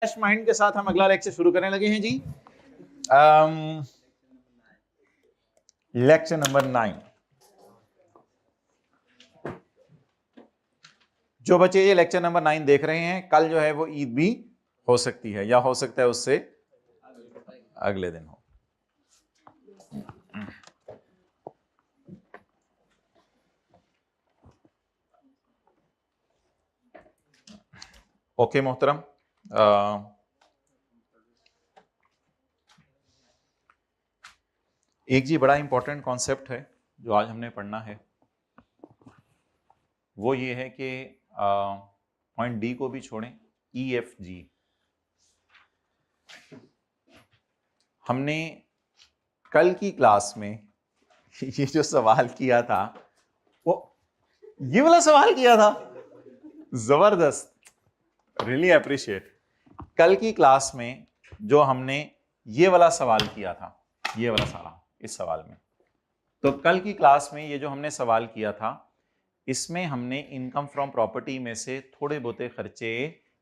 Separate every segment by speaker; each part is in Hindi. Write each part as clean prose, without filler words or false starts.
Speaker 1: माइंड के साथ हम अगला लेक्चर शुरू करने लगे हैं जी। Lecture number 9। जो बच्चे ये लेक्चर नंबर 9 देख रहे हैं, कल जो है वो ईद भी हो सकती है या हो सकता है उससे अगले दिन हो। ओके मोहतरम, एक जी बड़ा इंपॉर्टेंट कॉन्सेप्ट है जो आज हमने पढ़ना है, वो ये है कि पॉइंट डी को भी छोड़ें, ई एफ जी। हमने कल की क्लास में ये जो सवाल किया था, वो ये वाला सवाल किया था, जबरदस्त, रियली अप्रिशिएट। कल की क्लास में जो हमने ये वाला सवाल किया था, ये वाला सवाल, इस सवाल में, तो कल की क्लास में ये जो हमने सवाल किया था, इसमें हमने इनकम फ्रॉम प्रॉपर्टी में से थोड़े बहुते खर्चे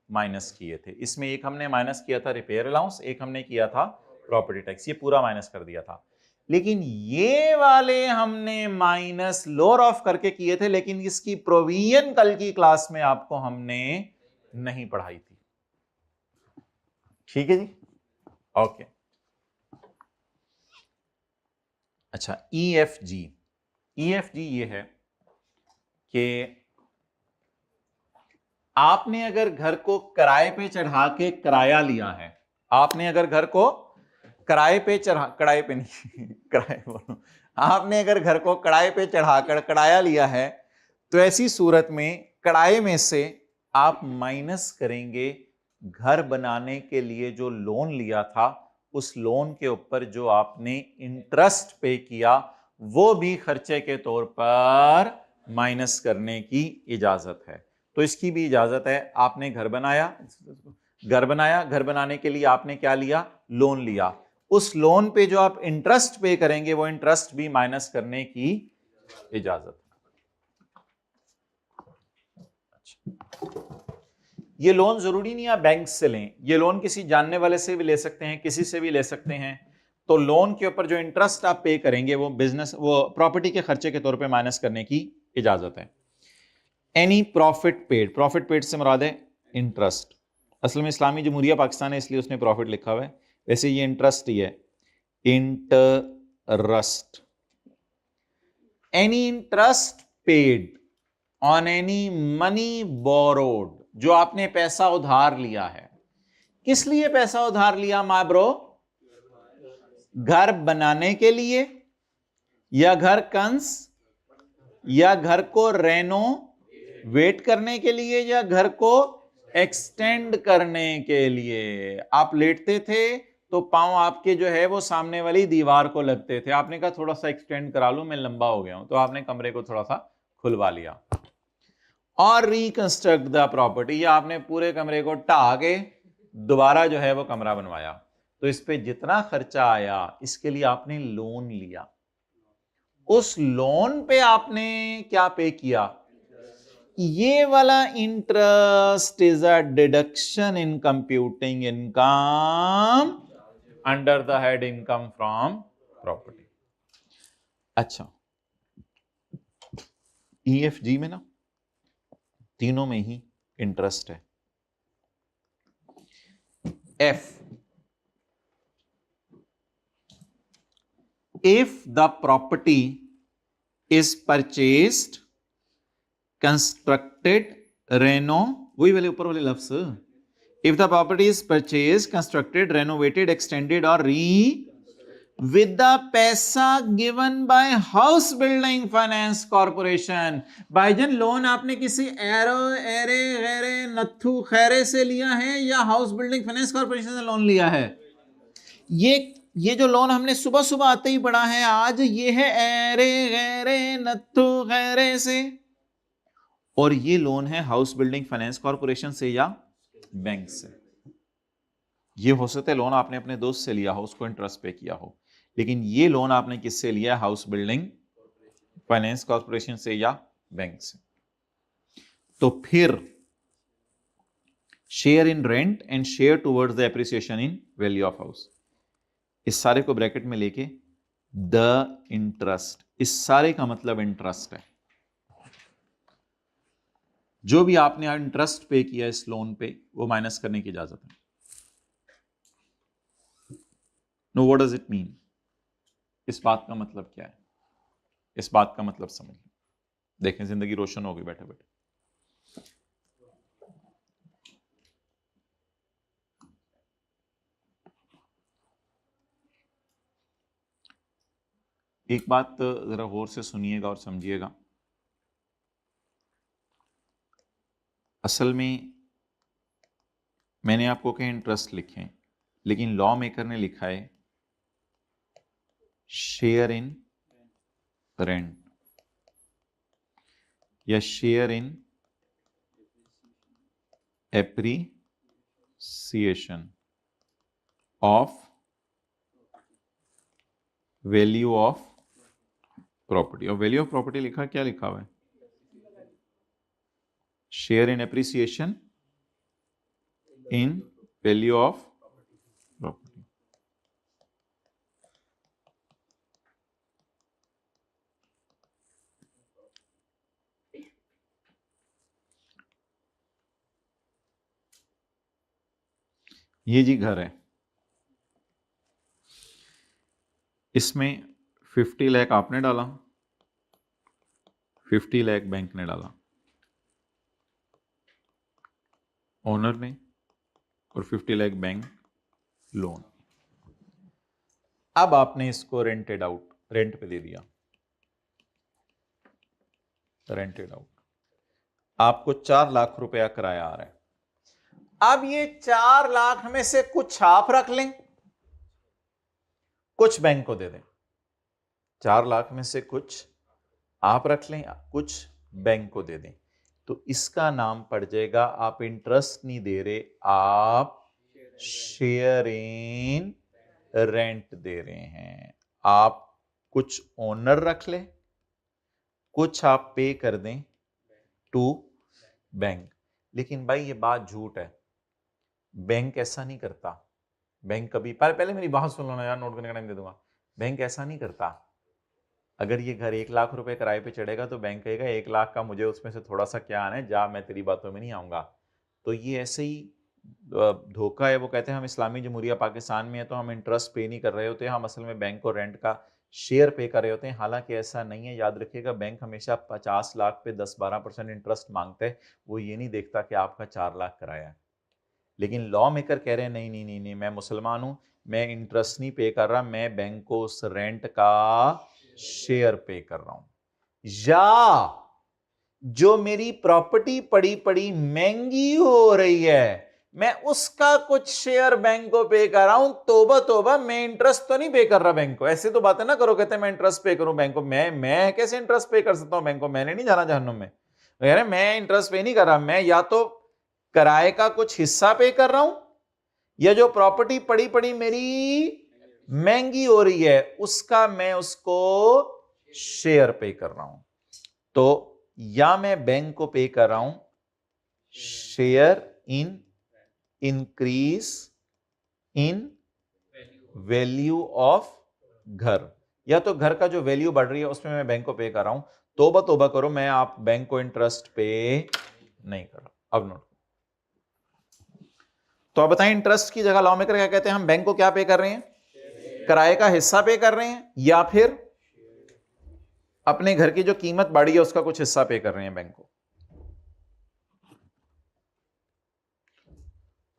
Speaker 1: माइनस किए थे। इसमें एक हमने माइनस किया था रिपेयर अलाउंस, एक हमने किया था प्रॉपर्टी टैक्स, ये पूरा माइनस कर दिया था। लेकिन ये वाले हमने माइनस लोअर ऑफ करके किए थे, लेकिन इसकी प्रोविजन कल की क्लास में आपको हमने नहीं पढ़ाई थी। ठीक है जी, ओके। अच्छा, ई एफ जी ये है कि आपने अगर घर को किराए पे चढ़ा के किराया लिया है, आपने अगर घर को किराए पे नहीं किराए बोलो, आपने अगर घर को किराए पे चढ़ाकर किराया लिया है, तो ऐसी सूरत में किराए में से आप माइनस करेंगे घर बनाने के लिए जो लोन लिया था, उस लोन के ऊपर जो आपने इंटरेस्ट पे किया, वो भी खर्चे के तौर पर माइनस करने की इजाजत है। तो इसकी भी इजाजत है। आपने घर बनाया, घर बनाने के लिए आपने क्या लिया? लोन लिया। उस लोन पे जो आप इंटरेस्ट पे करेंगे, वो इंटरेस्ट भी माइनस करने की इजाजत है। ये लोन जरूरी नहीं आप बैंक से लें, ये लोन किसी जानने वाले से भी ले सकते हैं, किसी से भी ले सकते हैं। तो लोन के ऊपर जो इंटरेस्ट आप पे करेंगे, वो प्रॉपर्टी के खर्चे के तौर पे माइनस करने की इजाजत है। एनी प्रॉफिट पेड से मुराद है इंटरेस्ट। असल में इस्लामी जमहूरिया पाकिस्तान है, इसलिए उसने प्रॉफिट लिखा हुआ है, वैसे ये इंटरेस्ट ही है, interest. Any interest paid on any money borrowed, जो आपने पैसा उधार लिया है। किस लिए पैसा उधार लिया माय ब्रो? घर बनाने के लिए, या घर कंस, या घर को रेनोवेट करने के लिए, या घर को एक्सटेंड करने के लिए। आप लेटते थे तो पांव आपके जो है वो सामने वाली दीवार को लगते थे, आपने कहा थोड़ा सा एक्सटेंड करा लूं, मैं लंबा हो गया हूं, तो आपने कमरे को थोड़ा सा खुलवा लिया। और रिकंस्ट्रक्ट द प्रॉपर्टी, या आपने पूरे कमरे को ढा के दोबारा जो है वो कमरा बनवाया। तो इस पे जितना खर्चा आया, इसके लिए आपने लोन लिया। उस लोन पे आपने क्या पे किया? ये वाला interest is a deduction in computing income under the head income from property. अच्छा, ईएफजी में ना तीनों में ही इंटरेस्ट है। F, if the property is purchased, constructed, वही वाले ऊपर वाले लफ्ज, if the property is purchased, constructed, renovated, extended or with the पैसा given by house building finance corporation. भाईजान लोन आपने किसी एरे गैरे नथु खैरे से लिया है या हाउस बिल्डिंग फाइनेंस कॉर्पोरेशन से लोन लिया है? ये जो लोन हमने सुबह सुबह आते ही पढ़ा है आज, ये है एरे गैरे नथु गैरे से, और ये लोन है हाउस बिल्डिंग फाइनेंस कॉर्पोरेशन से या बैंक से। ये हो सकता है लोन आपने अपने दोस्त से लिया हो, उसको इंटरेस्ट पे किया हो, लेकिन ये लोन आपने किससे लिया? हाउस बिल्डिंग फाइनेंस कॉर्पोरेशन से या बैंक से। तो फिर share in rent and share towards the appreciation in value of house. इस सारे को ब्रैकेट में लेके द इंटरेस्ट, इस सारे का मतलब इंटरेस्ट है। जो भी आपने इंटरेस्ट पे किया इस लोन पे वो माइनस करने की इजाजत है। No, what does it mean? इस बात का मतलब क्या है? इस बात का मतलब समझ देखें, जिंदगी रोशन होगी बैठे बैठे। एक बात जरा गौर से सुनिएगा और समझिएगा। असल में मैंने आपको कहीं इंटरेस्ट लिखे हैं, लेकिन लॉ मेकर ने लिखा है शेयर इन रेंट या share in appreciation of value of property. और वैल्यू ऑफ प्रॉपर्टी लिखा, क्या लिखा हुआ है? Share in appreciation in value of property. ये जी घर है, इसमें 50 लाख आपने डाला, 50 लाख बैंक ने डाला, ओनर ने, और 50 लाख बैंक लोन। अब आपने इसको रेंटेड आउट, रेंट पे दे दिया, रेंटेड आउट। आपको 4 लाख रुपया किराया आ रहा है। अब ये 4 लाख में से कुछ आप रख लें, कुछ बैंक को दे दें। 4 लाख में से कुछ आप रख लें, कुछ बैंक को दे दें, तो इसका नाम पड़ जाएगा, आप इंटरेस्ट नहीं दे रहे, आप शेयर इन रेंट दे रहे हैं। आप कुछ ओनर रख ले, कुछ आप पे कर दें टू बैंक। लेकिन भाई ये बात झूठ है, बैंक ऐसा नहीं करता। बैंक कभी, पहले मेरी बात सुन लो ना यार, नोट करने का टाइम दे दूंगा। बैंक ऐसा नहीं करता। अगर ये घर 1 लाख रुपए किराए पे चढ़ेगा तो बैंक कहेगा 1 लाख का मुझे उसमें से थोड़ा सा क्या आना है, जा, मैं तेरी बातों में नहीं आऊंगा। तो ये ऐसे ही धोखा है। वो कहते हैं हम इस्लामी जमहूरिया पाकिस्तान में है तो हम इंटरेस्ट पे नहीं कर रहे होते, हम असल में बैंक को रेंट का शेयर पे कर रहे होते हैं। हालांकि ऐसा नहीं है। याद रखिएगा, बैंक हमेशा 50 लाख पे 10-12% इंटरेस्ट मांगता है, वो ये नहीं देखता कि आपका 4 लाख किराया है। लेकिन लॉ मेकर कह रहे हैं नहीं नहीं नहीं नहीं, मैं मुसलमान हूं, मैं इंटरेस्ट नहीं पे कर रहा, मैं बैंक को उस रेंट का शेयर पे कर रहा हूं। या जो मेरी प्रॉपर्टी पड़ी पड़ी महंगी हो रही है, मैं उसका कुछ शेयर बैंक को पे कर रहा हूं। तोबा तोबा, मैं इंटरेस्ट तो नहीं पे कर रहा बैंक को। ऐसे तो बातें ना करो, कहते हैं मैं इंटरेस्ट पे करूं बैंक को। मैं कैसे इंटरेस्ट पे कर सकता हूं बैंक को? मैंने नहीं जाना जहन्नुम में। कह रहे मैं इंटरेस्ट पे नहीं कर रहा, मैं या तो किराए का कुछ हिस्सा पे कर रहा हूं, या जो प्रॉपर्टी पड़ी पड़ी मेरी महंगी हो रही है उसका मैं उसको शेयर पे कर रहा हूं। तो या मैं बैंक को पे कर रहा हूं share in increase in value of घर, या तो घर का जो वैल्यू बढ़ रही है उसमें मैं बैंक को पे कर रहा हूं। तोबा तोबा करो, मैं आप बैंक को इंटरेस्ट पे नहीं कर रहा। अब नोट, तो आप बताएं इंटरेस्ट की जगह लॉ मेकर क्या कहते हैं? हम बैंक को क्या पे कर रहे हैं? किराए का हिस्सा पे कर रहे हैं, या फिर अपने घर की जो कीमत बढ़ी है उसका कुछ हिस्सा पे कर रहे हैं बैंक को।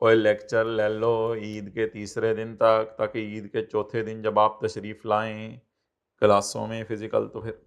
Speaker 1: कोई लेक्चर ले लो ईद के तीसरे दिन तक, ताकि ईद के चौथे दिन जब आप तशरीफ लाएं क्लासों में फिजिकल, तो फिर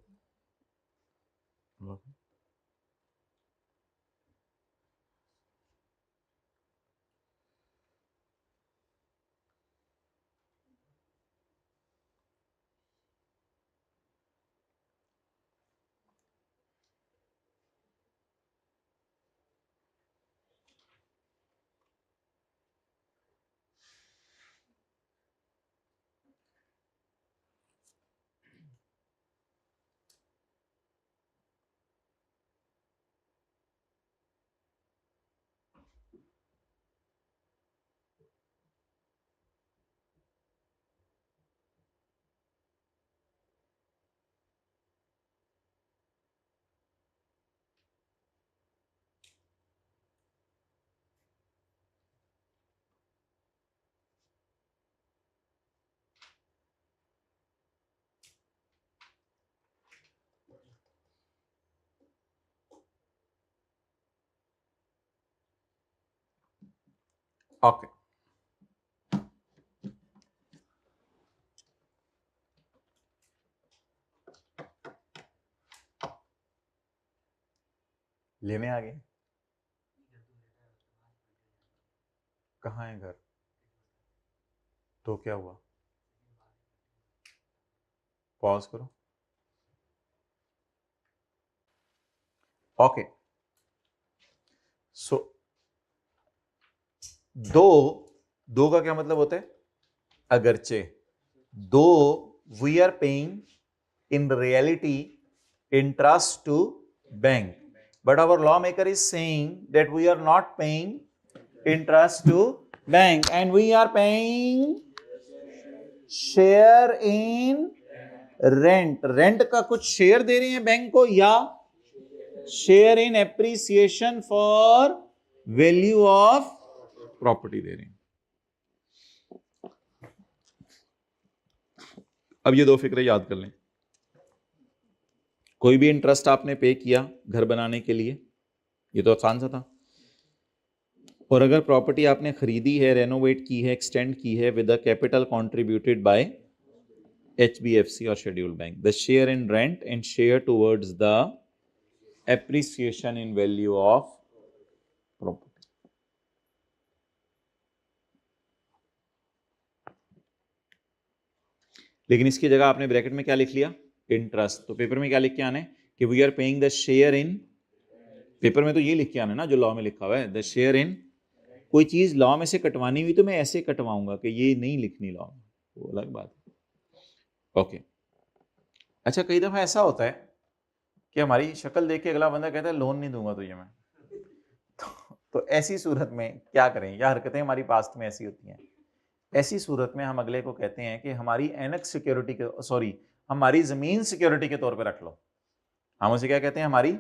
Speaker 1: ओके, लेने आ गए। कहाँ है घर? तो क्या हुआ? पॉज करो। ओके, सो दो का क्या मतलब होता है? अगरचे, though we are paying in reality interest to bank, but our lawmaker is saying that we are not paying interest to bank and we are paying share in rent। Rent का कुछ शेयर दे रहे हैं बैंक को, या share in appreciation for value of property दे रहे हैं। अब ये दो फिक्रे याद कर लें। कोई भी इंटरेस्ट आपने पे किया घर बनाने के लिए, ये तो आसान सा था। और अगर प्रॉपर्टी आपने खरीदी है, रेनोवेट की है, एक्सटेंड की है with the capital contributed bye HBFC और scheduled bank, the share in rent and share towards the appreciation in value of property. लेकिन इसकी जगह आपने ब्रैकेट में क्या लिख लिया? इंटरेस्ट। तो पेपर में क्या लिख के आने कि we are paying the share in, paper में तो ये लिख के आना ना जो लॉ में लिखा हुआ है, द शेयर इन। कोई चीज लॉ में से कटवानी हुई तो मैं ऐसे कटवाऊंगा कि ये नहीं लिखनी लॉ में, वो अलग बात है। ओके, अच्छा, कई दफा ऐसा होता है कि हमारी शक्ल देख के अगला बंदा कहता है लोन नहीं दूंगा तुझे मैं। तो ऐसी सूरत में क्या करें? या हरकतें हमारी पास्ट में ऐसी होती हैं। ऐसी सूरत में हम अगले को कहते हैं कि हमारी एनेक्स सिक्योरिटी के, सॉरी, हमारी जमीन सिक्योरिटी के तौर पे रख लो। हम उसे क्या कहते हैं? हमारी।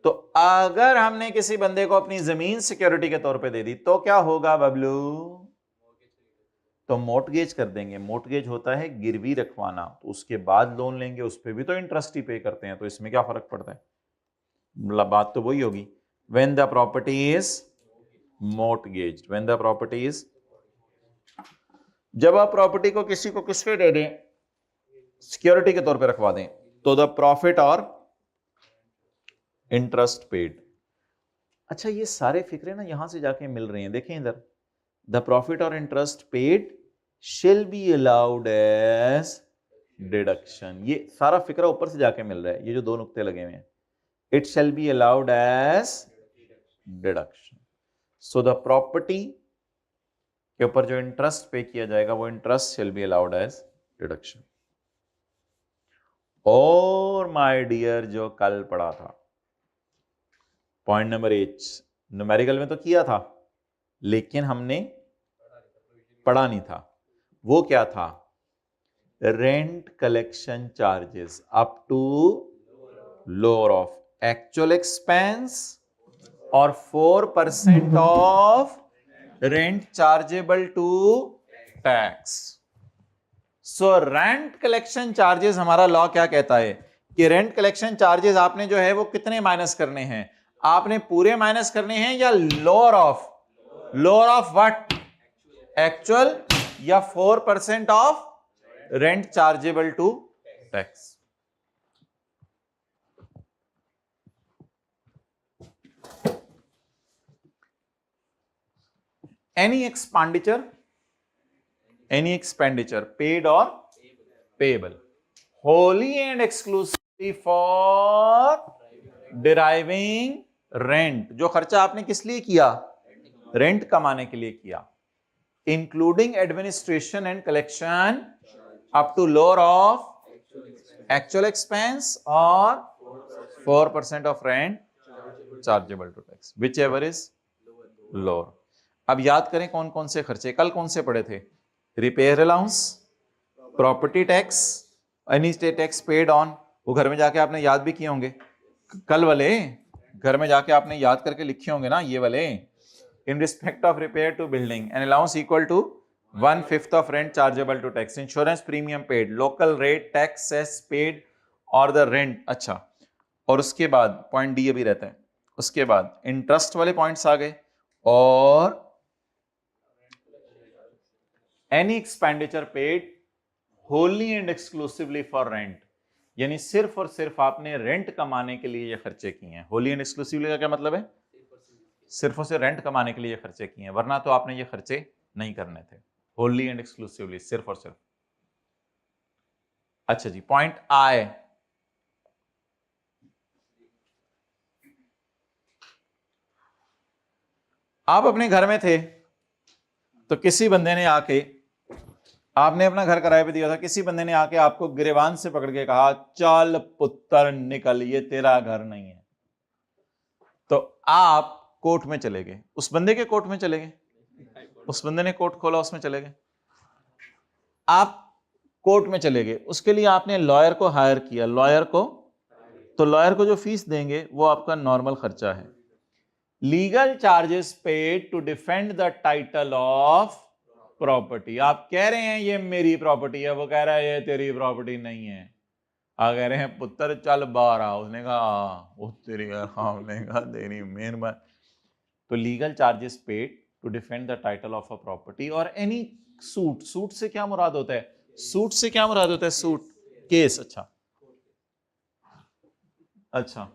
Speaker 1: तो अगर हमने किसी बंदे को अपनी जमीन सिक्योरिटी के तौर पे दे दी तो क्या होगा बबलू? तो मोर्टगेज कर देंगे। मोर्टगेज होता है गिरवी रखवाना, तो उसके बाद लोन लेंगे, उस पर भी तो इंटरेस्ट ही पे करते हैं, तो इसमें क्या फर्क पड़ता है? बात तो वही होगी। When the property is mortgaged, when the property is, जब आप प्रॉपर्टी को किसी को किस पे दे दें? सिक्योरिटी के तौर पे रखवा दें, तो द प्रॉफिट और इंटरेस्ट पेड। अच्छा, ये सारे फिक्रे ना यहां से जाके मिल रहे हैं, देखें इधर, द प्रॉफिट और interest paid shall be allowed as deduction. ये सारा फिक्रा ऊपर से जाके मिल रहा है, ये जो दो नुक्ते लगे हुए हैं, it shall be allowed as deduction. So the property के ऊपर जो इंटरेस्ट पे किया जाएगा वो interest shall be allowed as deduction. और माय डियर, जो कल पढ़ा था पॉइंट नंबर 8, न्यूमेरिकल में तो किया था लेकिन हमने पढ़ा नहीं था, वो क्या था? Rent collection charges up to lower of actual expense और 4% of rent chargeable to tax. So rent collection charges, हमारा लॉ क्या कहता है कि रेंट कलेक्शन चार्जेस आपने जो है वो कितने माइनस करने हैं? आपने पूरे माइनस करने हैं या lower of? Lower of what? Actual या 4% of rent chargeable to tax. Any expenditure paid or payable wholly and exclusively for deriving rent, जो खर्चा आपने किस लिए किया? रेंट कमाने के लिए किया, including administration and collection up to lower of actual expense or 4% of rent chargeable to tax, whichever is lower। अब याद करें कौन कौन से खर्चे कल कौन से पड़े थे? Repair allowance, property tax, any state tax paid on, वो घर में जाके आपने याद भी किए होंगे, कल वाले घर में जाके आपने याद करके लिखे होंगे ना ये वाले। In respect of repair to building an allowance equal to 1/5 of rent chargeable to tax, insurance premium paid, local rate tax cess paid और द रेंट। अच्छा, और उसके बाद पॉइंट डी अभी रहता है, उसके बाद इंटरेस्ट वाले पॉइंट्स आ गए और any expenditure paid Holi and exclusively for rent, यानी सिर्फ और सिर्फ आपने रेंट कमाने के लिए ये खर्चे किए हैं। होली एंड एक्सक्लूसिवली का क्या मतलब है? सिर्फ और सिर्फ रेंट कमाने के लिए ये खर्चे किए हैं, वरना तो आपने ये खर्चे नहीं करने थे। होली एंड एक्सक्लूसिवली, सिर्फ और सिर्फ। अच्छा जी, पॉइंट आई, आप अपने घर में थे तो किसी बंदे ने आके, आपने अपना घर किराए पे दिया था, किसी बंदे ने आके आपको गिरेबान से पकड़ के कहा चल पुत्र निकल, ये तेरा घर नहीं है, तो आप कोर्ट में चले गए, उस बंदे के कोर्ट में चले गए, उस बंदे ने कोर्ट खोला, उसमें चले गए, आप कोर्ट में चले गए, उसके लिए आपने लॉयर को हायर किया, लॉयर को, तो लॉयर को जो फीस देंगे वो आपका नॉर्मल खर्चा है। Legal charges paid to defend the title of property, आप कह रहे हैं ये मेरी प्रॉपर्टी है, वो कह रहा है ये तेरी प्रॉपर्टी नहीं है, आप कह रहे हैं पुत्र चल बाहर आ, उसने कहा वो तेरी, हमने कहा तेरी मेहरबानी। तो legal charges paid to defend the title of a property. और एनी सूट, सूट से क्या मुराद होता है? सूट से क्या मुराद होता है? Suit, case. अच्छा,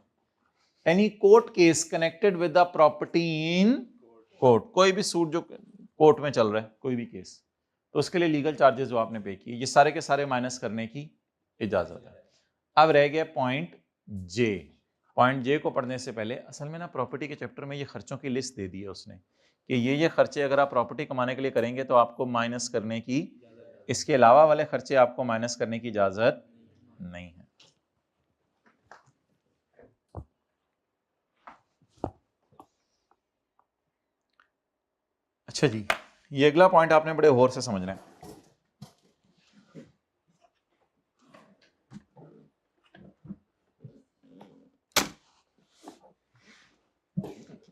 Speaker 1: any court case connected with the property in court, कोई भी सूट जो कोर्ट में चल रहा है, कोई भी केस, तो उसके लिए लीगल चार्जेस जो आपने पे किए, ये सारे के सारे माइनस करने की इजाजत है। अब रह गया पॉइंट जे। पॉइंट जे को पढ़ने से पहले, असल में ना प्रॉपर्टी के चैप्टर में ये खर्चों की लिस्ट दे दी है उसने कि ये खर्चे अगर आप प्रॉपर्टी कमाने के लिए करेंगे तो आपको माइनस करने की, इसके अलावा वाले खर्चे आपको माइनस करने की इजाजत नहीं है। अच्छा जी, ये अगला पॉइंट आपने बड़े गौर से समझना है।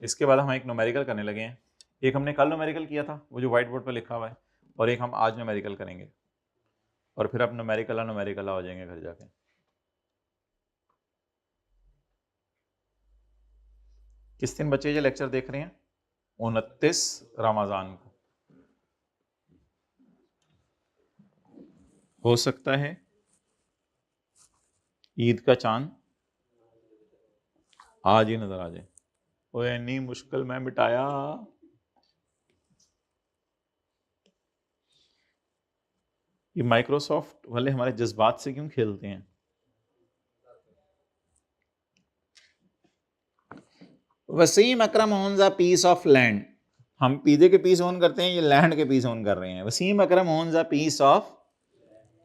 Speaker 1: इसके बाद हम एक न्यूमेरिकल करने लगे हैं। एक हमने कल न्यूमेरिकल किया था, वो जो व्हाइट बोर्ड पर लिखा हुआ है, और एक हम आज न्यूमेरिकल करेंगे, और फिर आप न्यूमेरिकल हो जाएंगे घर जाके। किस दिन बच्चे ये लेक्चर देख रहे हैं? 29 रमजान को। हो सकता है ईद का चांद आज ही नजर आ जाए। ओए इतनी मुश्किल मैं मिटाया। ये माइक्रोसॉफ्ट वाले हमारे जज्बात से क्यों खेलते हैं? Wasim Akram owns a piece of land, हम पिज़्ज़े के पीस ओन करते हैं, ये लैंड के पीस ओन कर रहे हैं। Wasim Akram owns a piece of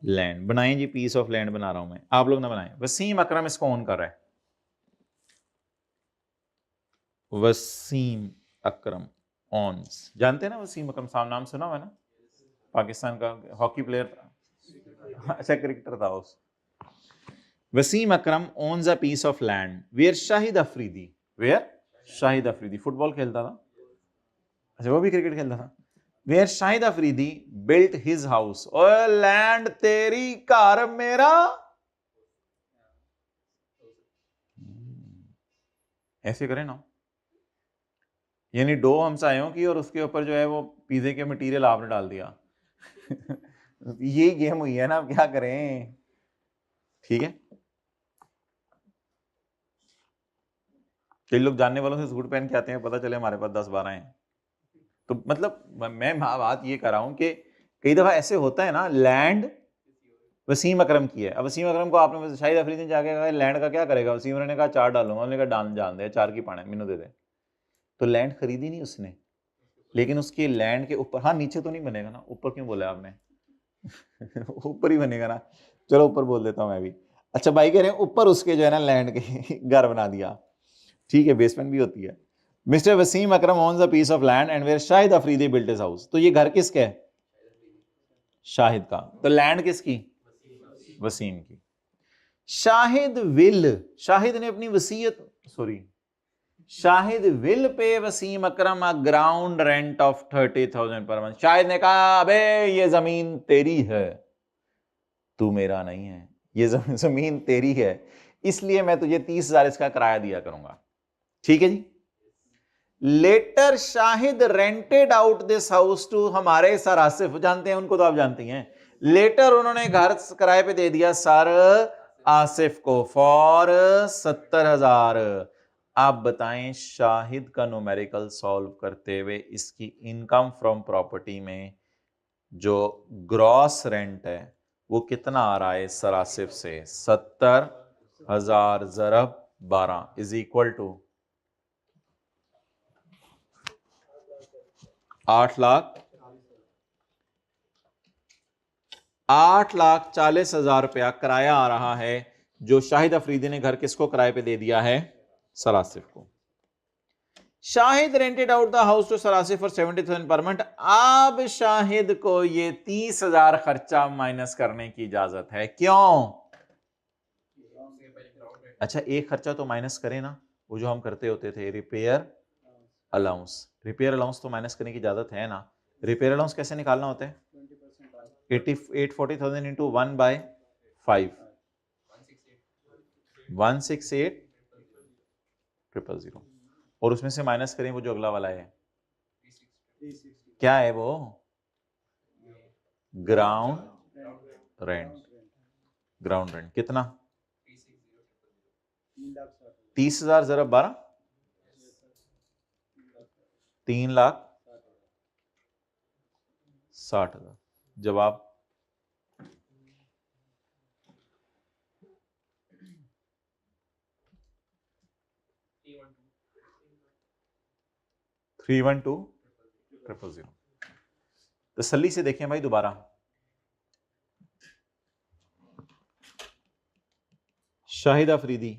Speaker 1: land, बनाएं जी, पीस ऑफ लैंड बना रहा हूं मैं, आप लोग ना बनाएं। वसीम अकरम इसको ओन कर रहा है, वसीम अकरम ऑन्स, जानते हैं ना वसीम अकरम साहब, नाम सुना हुआ है ना, पाकिस्तान का हॉकी प्लेयर था, अच्छा क्रिकेटर था उस। Wasim Akram owns a piece of land where Shahid Afridi, where Shahid Afridi football खेलता था, अच्छा वो भी क्रिकेट खेलता था। Where Shahid Afridi built his house, और लैंड तेरी कार मेरा, ऐसे करें ना, यानी डो हमसायों की और उसके ऊपर जो है वो पिज़्ज़े के मटेरियल आपने डाल दिया। ये गेम हुई है ना, अब क्या करें? ठीक है, कई लोग जानने वालों से सूट पहन के आते हैं, पता चले हमारे पास 10-12 हैं। तो मतलब मैं बात ये कर रहा हूं कि कई दफा ऐसे होता है ना, लैंड वसीम अकरम की है, अब वसीम अकरम को आपने शाहिद अफरीदी ने जाके कहा लैंड का क्या करेगा, वसीम ने कहा 4 डालूंगा, हमने कहा डाल जान दे, 4 की पाने मैनू दे दे। तो लैंड खरीदी नहीं उसने, लेकिन उसके लैंड के ऊपर, हाँ नीचे तो नहीं बनेगा ना, ऊपर क्यों बोला आपने? ऊपर ही बनेगा ना, चलो ऊपर बोल देता हूं मैं भी। अच्छा भाई कह रहे हैं ऊपर उसके जो है ना लैंड के घर बना दिया, ठीक है, बेसमेंट भी होती है। Mister Wasim Akram owns a piece of land and where Shahid Afridi built his house, तो ये घर किसका है? शाहिद का। तो लैंड किसकी? वसीम की। शाहिद विल, शाहिद ने अपनी वसीयत, sorry, Shahid will pay Wasim Akram a ground rent of 30,000 per month. Shahid ने कहा अबे ये जमीन तेरी है, तू मेरा नहीं है, ये जमीन तेरी है, इसलिए मैं तुझे 30,000 इसका किराया दिया करूंगा। ठीक है जी। Later Shahid rented out this house to हमारे सर आसिफ, जानते हैं उनको तो आप जानती हैं। लेटर उन्होंने घर किराए पे दे दिया सर आसिफ को फॉर 70,000। आप बताएं शाहिद का न्यूमेरिकल सॉल्व करते हुए इसकी इनकम फ्रॉम प्रॉपर्टी में जो ग्रॉस रेंट है वो कितना आ रहा है सर आसिफ से? 70,000 ज़रब 12 इज इक्वल टू 8,40,000 रुपया किराया आ रहा है जो शाहिद अफरीदी ने घर किसको किराए पे दे दिया है? सर आसिफ को। Shahid rented out the house to sir Asif for 70,000 per month. अब शाहिद को ये 30,000 खर्चा माइनस करने की इजाजत है। क्यों? अच्छा, एक खर्चा तो माइनस करें ना, वो जो हम करते होते थे रिपेयर अलाउंस। रिपेयर अलाउंस तो माइनस करने की इजाजत है ना। रिपेयर अलाउंस कैसे निकालना होता है? 40,000 इंटू 1/5 168,000 और उसमें से माइनस करें वो जो अगला वाला है, क्या है वो? Ground rent. ग्राउंड रेंट कितना? 30,000 ज़रब 12 3,60,000। जवाब 312,000। तसल्ली से देखें भाई दोबारा। शाहिद अफरीदी,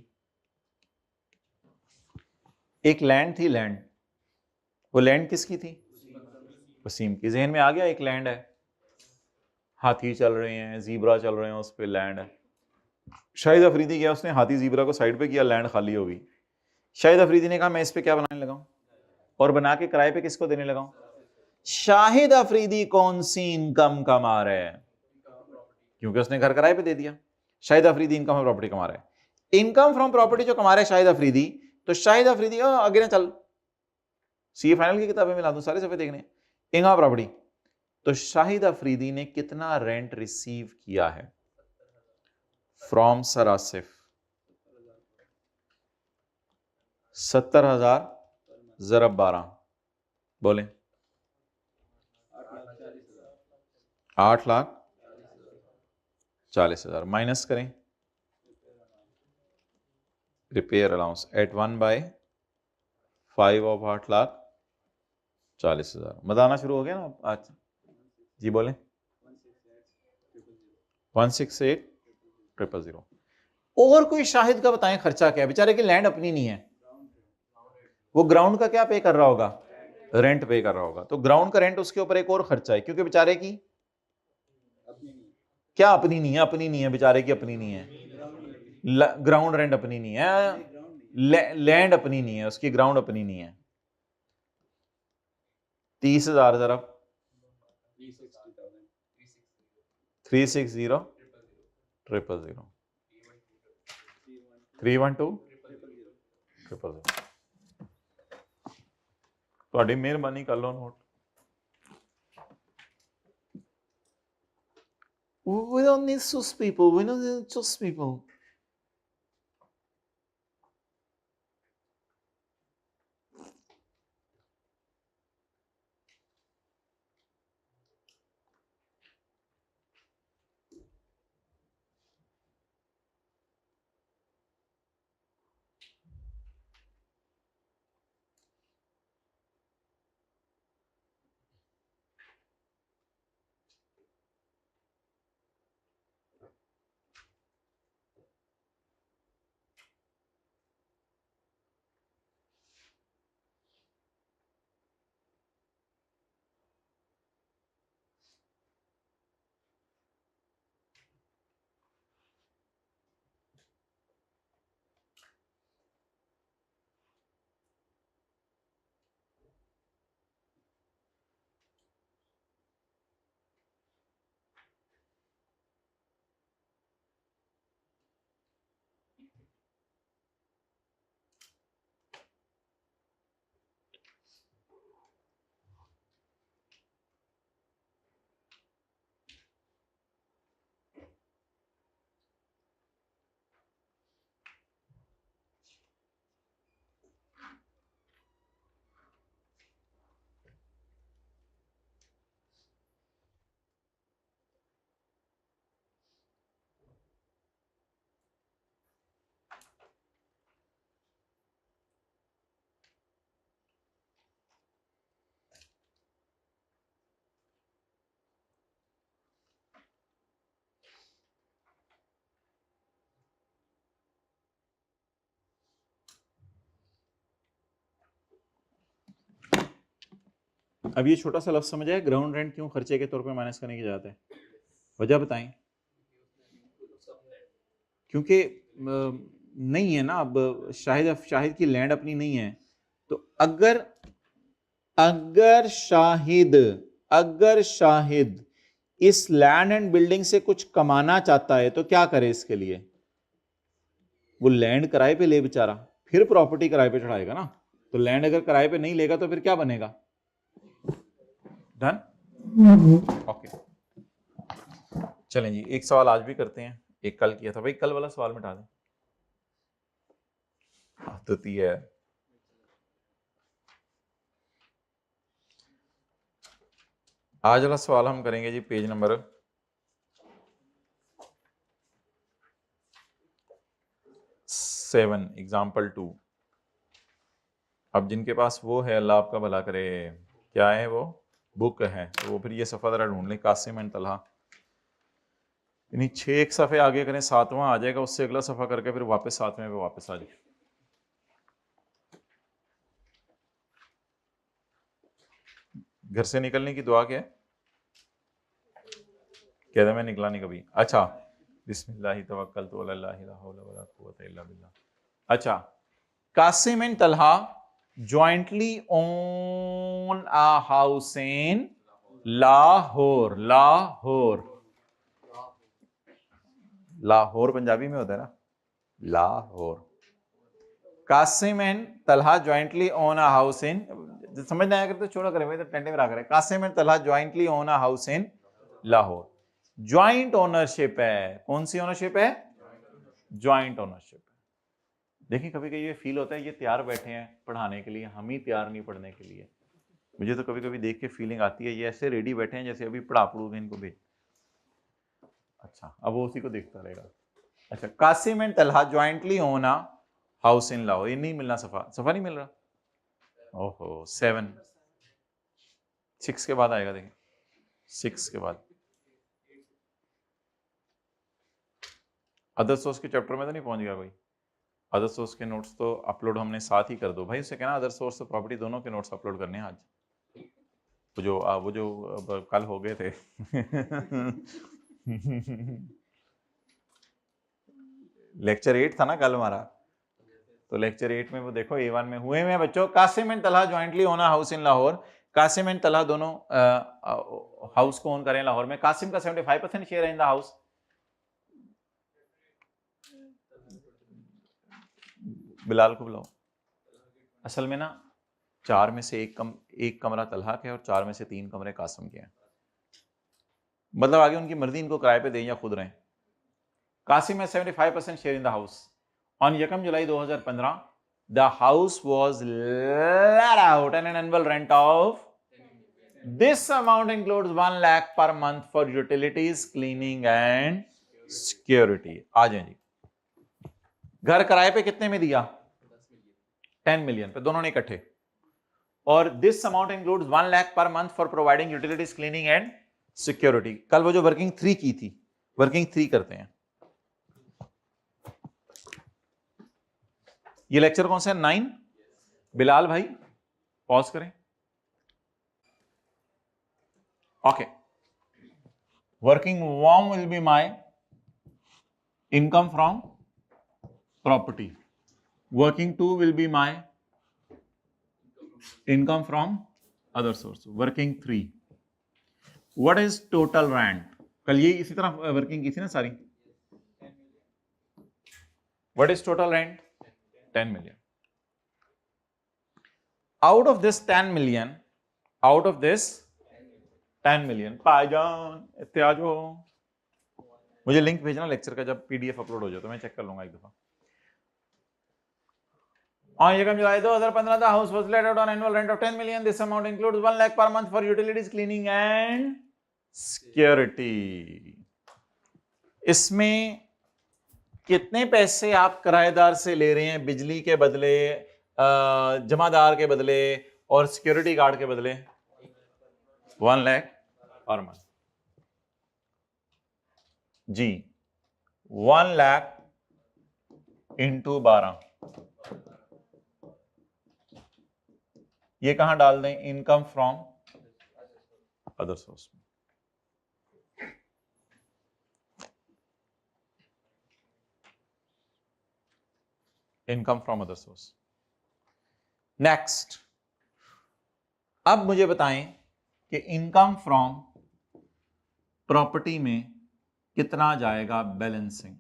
Speaker 1: एक लैंड थी, लैंड, वो लैंड किसकी थी? वसीम की। जहन में आ गया, एक लैंड है, हाथी चल रहे हैं, जीब्रा चल रहे हैं, उस पर लैंड है। शाहिद अफरीदी गया, उसने हाथी जीब्रा को साइड पे किया, लैंड खाली हो गई। शाहिद अफरीदी ने कहा मैं इस पे क्या बनाने लगाऊं, और बना के किराए पे किसको देने लगाऊं? शाहिद अफरीदी कौन सी इनकम कमा रहे हैं? क्योंकि उसने घर किराए पे दे दिया। Shahid Afridi income from property कमा रहा है। इनकम फ्रॉम प्रॉपर्टी जो कमा रहा है शाहिद अफरीदी, तो शाहिद अफरीदी आगे ना चल, सीए फाइनल की किताबें मिला दूं, सारे सफे देखने। इनकम प्रॉपर्टी, तो शाहिद अफरीदी ने कितना रेंट रिसीव किया है फ्रॉम सर आसिफ? 70,000 ज़रब 12 बोले 8,40,000 माइनस करें रिपेयर अलाउंस एट 1/5 ऑफ 8,40,000। मजा आना शुरू हो गया ना आज? जी बोले 168,000। और कोई शाहिद का बताएं खर्चा क्या है? बेचारे की लैंड अपनी नहीं है, वो ग्राउंड का क्या पे कर रहा होगा? रेंट पे कर रहा होगा। तो ग्राउंड का रेंट उसके ऊपर एक और खर्चा है, क्योंकि बेचारे की क्या अपनी नहीं है? अपनी नहीं है, बेचारे की अपनी नहीं है। ग्राउंड रेंट अपनी नहीं है, लैंड अपनी नहीं है, उसकी ग्राउंड अपनी नहीं है। 30,000 जरा 360,000 312,000 ਤੁਹਾਡੀ ਮਿਹਰਬਾਨੀ ਕਰ ਲਓ note. We don't need sus people, we don't need just people. अब ये छोटा सा लफ्ज समझ आया, ग्राउंड रेंट क्यों खर्चे के तौर पे माइनस करने की जरूरत है, वजह बताएं। क्योंकि नहीं है ना, अब शाहिद की लैंड अपनी नहीं है, तो अगर शाहिद इस लैंड एंड बिल्डिंग से कुछ कमाना चाहता है तो क्या करे इसके लिए, वो लैंड किराए पे ले बेचारा, फिर प्रॉपर्टी किराए पे चढ़ाएगा ना। तो लैंड अगर किराए पे नहीं लेगा तो फिर क्या बनेगा, डन। ओके चलें जी, एक सवाल आज भी करते हैं, एक कल किया था भाई, कल वाला सवाल मिटा दें, आदती है। आज वाला सवाल हम करेंगे जी पेज नंबर 7, एग्जाम्पल 2। अब जिनके पास वो है अल्लाह आपका भला करे, क्या है वो, बुक है, तो वो फिर ये सफ़ा ज़रा ढूंढ लें, कासिम एंड तलहा, यानी 6 सफ़े आगे करें 7वां आ जाएगा, उससे अगला सफ़ा करके फिर वापस 7वें पे वापस आ जाए। घर से निकलने की दुआ क्या है, कहता मैं निकला नहीं कभी। अच्छा, बिस्मिल्लाह तवक्कलतु अल्लाह ला हौला वला कुव्वता इल्ला बिल्लाह। अच्छा, Qasim and Talha jointly own a house in Lahore. Lahore Punjabi में होता है ना, Lahore. Qasim and Talha jointly own a house in, समझ नहीं आया करते छोड़ा करें भाई, तो टेंटे में रखा है। Qasim and Talha jointly own a house in Lahore. Joint ownership है, कौन सी ओनरशिप है, ज्वाइंट ओनरशिप। देखिए कभी कभी ये फील होता है ये तैयार बैठे हैं पढ़ाने के लिए, हम ही तैयार नहीं पढ़ने के लिए। मुझे तो कभी कभी देख के फीलिंग आती है ये ऐसे रेडी बैठे हैं जैसे अभी पढ़ा पढ़ूंगे इनको भेज। अच्छा, अब वो उसी को देखता रहेगा। अच्छा, Qasim and Talha jointly own a house in Lahore, ये नहीं मिलना, सफा नहीं मिल रहा। ओहो, 7 6 के बाद आएगा, देखिए 6 के बाद। अदर सोर्स के चैप्टर में तो नहीं पहुंच गया कोई, अदर सोर्स के नोट्स तो अपलोड हमने साथ ही कर दो भाई, उससे कहना अदर सोर्स और प्रॉपर्टी दोनों के नोट्स अपलोड करने हैं आज, वो जो कल हो गए थे लेक्चर 8 था ना कल हमारा, तो लेक्चर 8 में वो देखो A1 में हुए हैं बच्चों। Qasim and Talha jointly own a house in Lahore. Qasim and Talha दोनों हाउस को ओन करें लाहौर में। कासिम का 75% शेयर है इन द हाउस। बिलाल को बुलाओ। असल में ना 4 में से एक कमरा तलहा के और 4 में से 3 कमरे कासिम के हैं, मतलब आगे उनकी मर्जी, इनको किराए पे दें या खुद रहें। कासिम है 75% share in the house. On 1 July 2015 the house was let out an annual rent of, this amount includes 1 lakh per month for utilities, cleaning and security. आ जाए जी, घर किराए पे कितने में दिया, 10 मिलियन पे, दोनों ने इकट्ठे। और this amount includes 1 lakh per month for providing utilities, cleaning and security. कल वो जो वर्किंग 3 की थी, वर्किंग 3 करते हैं। ये लेक्चर कौन सा है, 9। बिलाल भाई पॉज करें। Okay, working 1 will be my income from property, working 2 will be my income from other source, working 3 what is total rent. कल ये इसी तरह वर्किंग की थी ना सारी। What is total rent, 10 million. Out of this 10 million, out of this 10 million, भाईजान इतने आ जाओ, मुझे लिंक भेजना लेक्चर का जब PDF अपलोड हो जाए तो मैं चेक कर लूंगा एक दफा। On 1 July 2015 the house was let out on annual rent of 10 million. This amount includes 1 lakh per month for utilities, cleaning and security. इसमें कितने पैसे आप किराएदार से ले रहे हैं, बिजली के बदले, जमादार के बदले और सिक्योरिटी गार्ड के बदले? 1 लाख पर मंथ जी, 1 लाख इंटू 12, ये कहां डाल दें, इनकम फ्रॉम अदर सोर्स में। Income from other source. Next, अब मुझे बताएं कि इनकम फ्रॉम प्रॉपर्टी में कितना जाएगा बैलेंसिंग?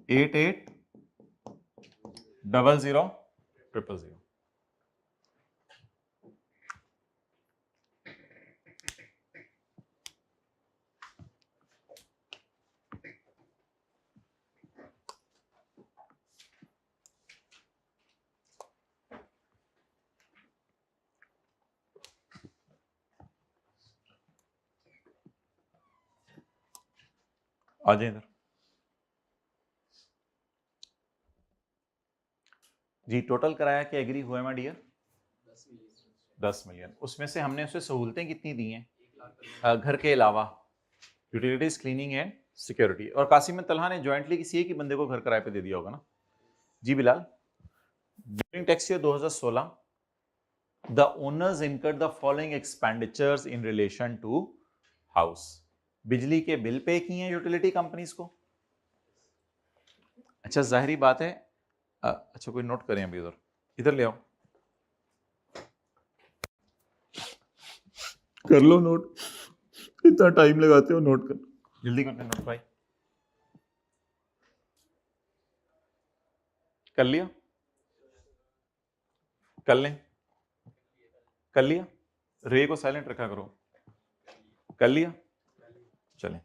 Speaker 1: 88000000। आ जाए इधर जी। टोटल कराया कि एग्री हुआ है डियर? 10 मिलियन। उसमें से हमने उसे सहूलतें कितनी दी हैं घर के अलावा? Utilities, cleaning and security. और कासिम तलहा ने ज्वाइंटली किसी एक ही बंदे को घर किराए पे दे दिया होगा ना जी Bilal? During tax year 2016 the owners incurred the following expenditures in relation to house. बिजली के बिल पे किए हैं यूटिलिटी कंपनीज को। अच्छा जाहिर बात है। अच्छा कोई नोट करें अभी, उधर इधर ले आओ, कर लो नोट। इतना टाइम लगाते हो नोट कर, जल्दी करते नोट भाई। कर लिया? कर लें? कर लिया? रे को साइलेंट रखा करो। कर लिया? चलें।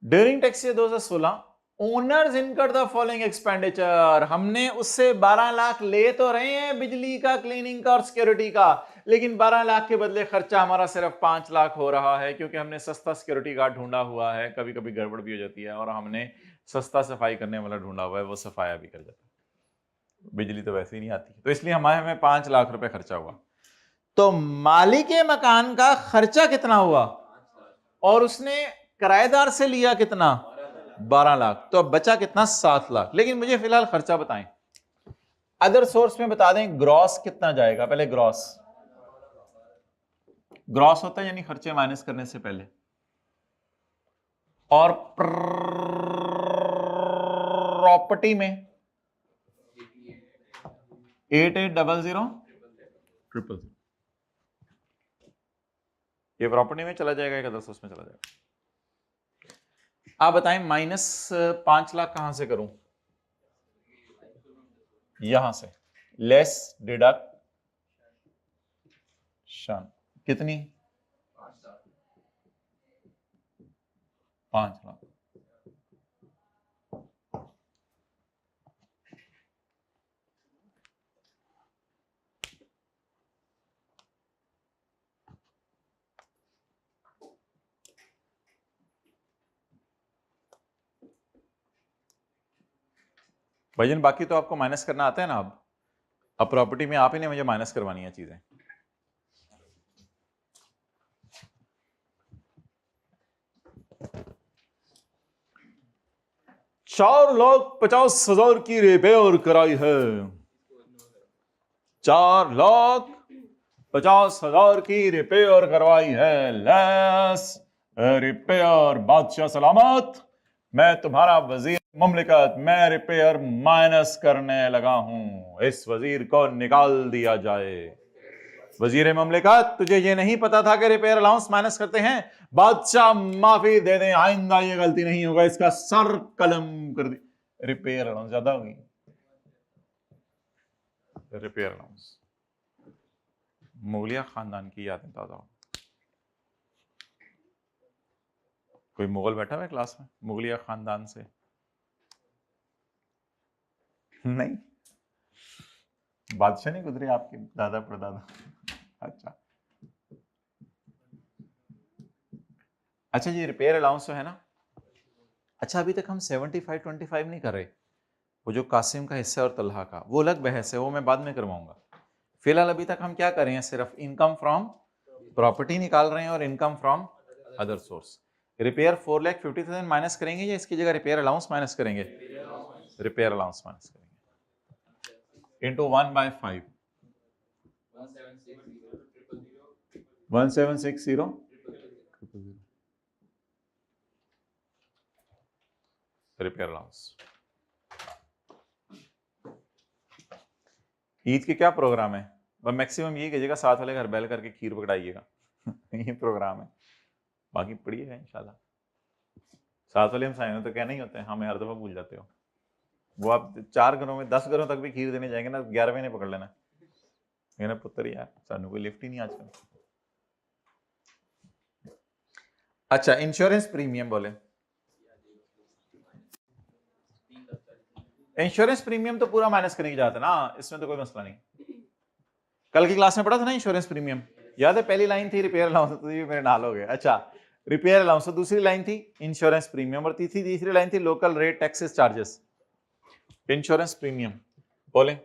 Speaker 1: During tax year 2016 owners incurred the following expenditure. हमने उससे 12 लाख ले तो रहे हैं बिजली का, क्लीनिंग का और सिक्योरिटी का, लेकिन 12 लाख के बदले खर्चा हमारा सिर्फ 5 लाख हो रहा है, क्योंकि हमने सस्ता सिक्योरिटी गार्ड ढूंढा हुआ है। कभी कभी गड़बड़ भी हो जाती है, और हमने सस्ता सफाई करने वाला ढूंढा हुआ है, वो सफाया भी कर जाता है। बिजली तो वैसे ही नहीं आती, तो इसलिए हमें 5 लाख रुपए खर्चा हुआ। तो मालिक मकान का खर्चा कितना हुआ, और उसने किराएदार से लिया कितना? 12 लाख। तो अब बचा कितना? 7 लाख। लेकिन मुझे फिलहाल खर्चा बताएं। अदर सोर्स में बता दें ग्रॉस कितना जाएगा। पहले ग्रॉस, ग्रॉस होता है यानी खर्चे माइनस करने से पहले। और प्रॉपर्टी में 88000000। ये प्रॉपर्टी में चला जाएगा, एक अदर सोर्स में चला जाएगा। आप बताएं माइनस 5 लाख कहां से करूं? यहां से। लेस डिडक्शन कितनी? 5 लाख। भाईजन बाकी तो आपको माइनस करना आता है ना। अब प्रॉपर्टी में आप ही ने मुझे माइनस करवानी है चीजें। ₹4,50,000 की रिपेयर कराई है। 4,50,000 की रिपेयर करवाई है। Less repair. बादशाह सलामत, मैं तुम्हारा वजीर मुमलिकत, मैं रिपेयर माइनस करने लगा हूं। इस वजीर को निकाल दिया जाए। वजीर मुमलिकत, तुझे ये नहीं पता था कि रिपेयर अलाउंस माइनस करते हैं? बादशाह माफी दे दें, आइंदा ये गलती नहीं होगा। इसका सर कलम कर दी। रिपेयर अलाउंस ज्यादा होगी। Repair allowance. मुगलिया खानदान की यादें ताजा हो। कोई मुगल बैठा हुआ है क्लास में मुगलिया खानदान से? नहीं, बादशाह नहीं गुजरे आपके दादा परदादा? अच्छा अच्छा, ये रिपेयर अलाउंस है ना। अच्छा अभी तक हम 75-25 नहीं कर रहे। वो जो कासिम का हिस्सा और तलहा का, वो अलग बहस है, वो मैं बाद में करवाऊंगा। फिलहाल अभी तक हम क्या कर रहे हैं? सिर्फ इनकम फ्रॉम प्रॉपर्टी निकाल रहे हैं और income from other source. Repair 4,50,000 minus करेंगे या इसकी जगह रिपेयर अलाउंस माइनस करेंगे? रिपेयर अलाउंस माइनस करेंगे। Into 1/5 1760 repair allowance. ईद के क्या प्रोग्राम है? बस मैक्सिमम यही कीजिएगा, साथ वाले घर बैल करके खीर पकड़ाइएगा ये प्रोग्राम है, बाकी पढ़िएगा इंशाल्लाह। साथ वाले हम साइनो तो क्या नहीं होते हैं, हमें हर दफा भूल जाते हो। वो आप 4 घरों में 10 घरों तक भी खीर देने जाएंगे ना, 11वें ने पकड़ लेना, मेरा पुत्र यार सानू कोई लिफ्ट ही नहीं आजकल। अच्छा, इंश्योरेंस प्रीमियम बोले। इंश्योरेंस प्रीमियम तो पूरा माइनस करने की जाता है ना, इसमें तो कोई मसला नहीं। कल की क्लास में पढ़ा था ना इंश्योरेंस प्रीमियम, याद है? पहली लाइन थी रिपेयर अलाउंस, तो ये मेरे नाल हो गया। अच्छा, रिपेयर अलाउंस, दूसरी लाइन थी इंश्योरेंस प्रीमियम, और तीसरी लाइन थी local rate taxes charges. Insurance premium बोले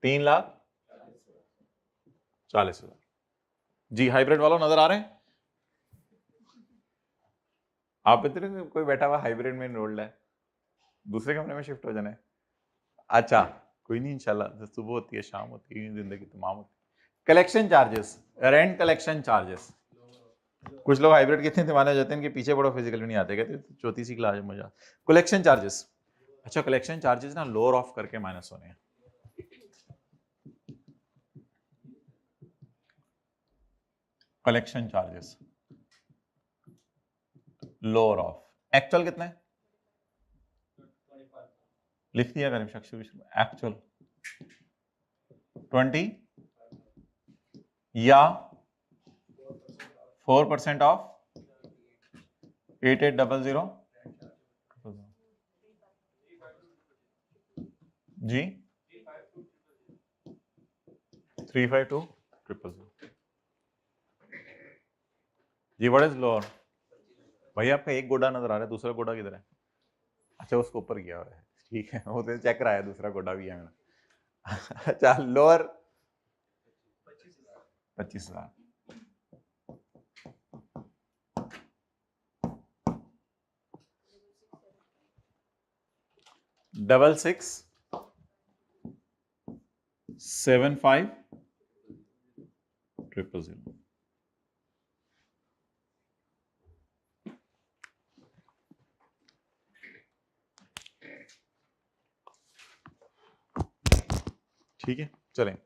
Speaker 1: 3,40,000 जी। हाइब्रिड वालों नजर आ रहे हैं आप? इतने कोई बैठा हुआ हाइब्रिड में एनरोल्ड है, दूसरे कमरे में शिफ्ट हो जाना है। अच्छा कोई नहीं, इंशाल्लाह सुबह होती है शाम होती है, जिंदगी तमाम होती है। Collection charges, rent collection charges. कुछ लोग हाइब्रिड के इतने दीवाने हो जाते हैं कि पीछे पड़ो फिजिकल भी नहीं आते, कहते चौथी सी क्लास में जा। कलेक्शन चार्जेस, अच्छा कलेक्शन चार्जेस ना लोअर ऑफ करके माइनस होने हैं। Collection charges lower of, actual कितना है लिख दिया करें शख्स, एक्चुअल 20 या 4% ऑफ 8800 जी 35200 जी। What is lower? भाई आपका एक गोडा नजर आ रहा है, दूसरा गोडा किधर है? अच्छा उसको ऊपर किया हुआ है, ठीक है, वो तो चेक कराया, दूसरा गोडा भी है मेरा। अच्छा लोअर 25,000। डबल 6 7 5 000। ठीक है चलें।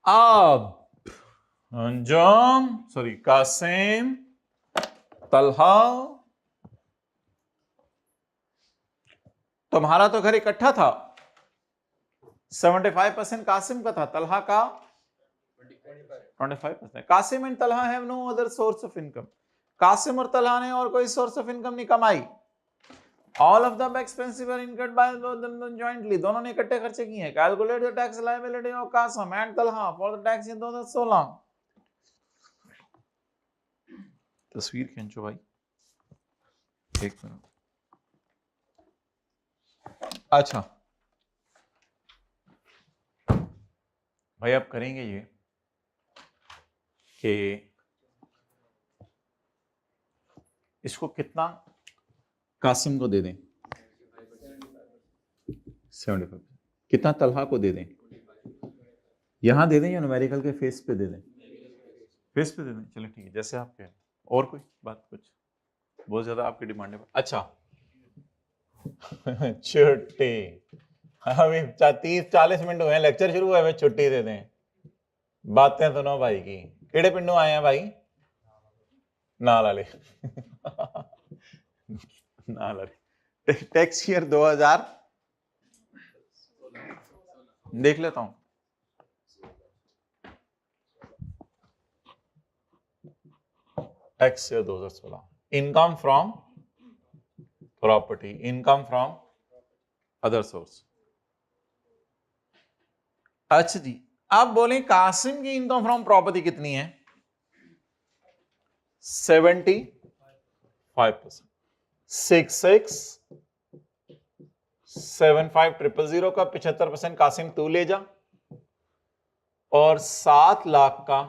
Speaker 1: अब अंजुम सॉरी कासिम तलहा, तुम्हारा तो घर इकट्ठा था, 75% कासिम का था, तलहा का 25%। Qasim and Talha have no other source of income, Qasim और तलहा ने और कोई सोर्स ऑफ इनकम नहीं कमाई। All of the expenses were incurred by them jointly, दोनों ने इकट्ठे खर्चे किए हैं। Calculate the tax liability of Qasim and Talha for the tax year 2016। तस्वीर खींचो भाई, एक मिनट। अच्छा भाई आप करेंगे ये कि इसको कितना कासिम को दे दें, 75, कितना तलहा को दे दें, यहां दे दें या न्यूमेरिकल के फेस पे दे दें? फेस पे दे दें, चलिए ठीक है, जैसे आप कहें। और कोई बात? कुछ बहुत ज्यादा आपकी डिमांड है? अच्छा छुट्टी, अभी 30-40 मिनट हुए हैं, लेक्चर शुरू हुए, छुट्टी दे दें। बातें सुनो भाई की, केड़े पिंडों आए हैं भाई? नाल वाले नाल वाले। टैक्स ईयर 2000 देख लेता हूं, tax year 2016। Income from property, income from other source. अच्छा जी, आप बोले कासिम की इनकम फ्रॉम प्रॉपर्टी कितनी है? 75%। 667500 का 75% कासिम तू ले जा, और 7 लाख का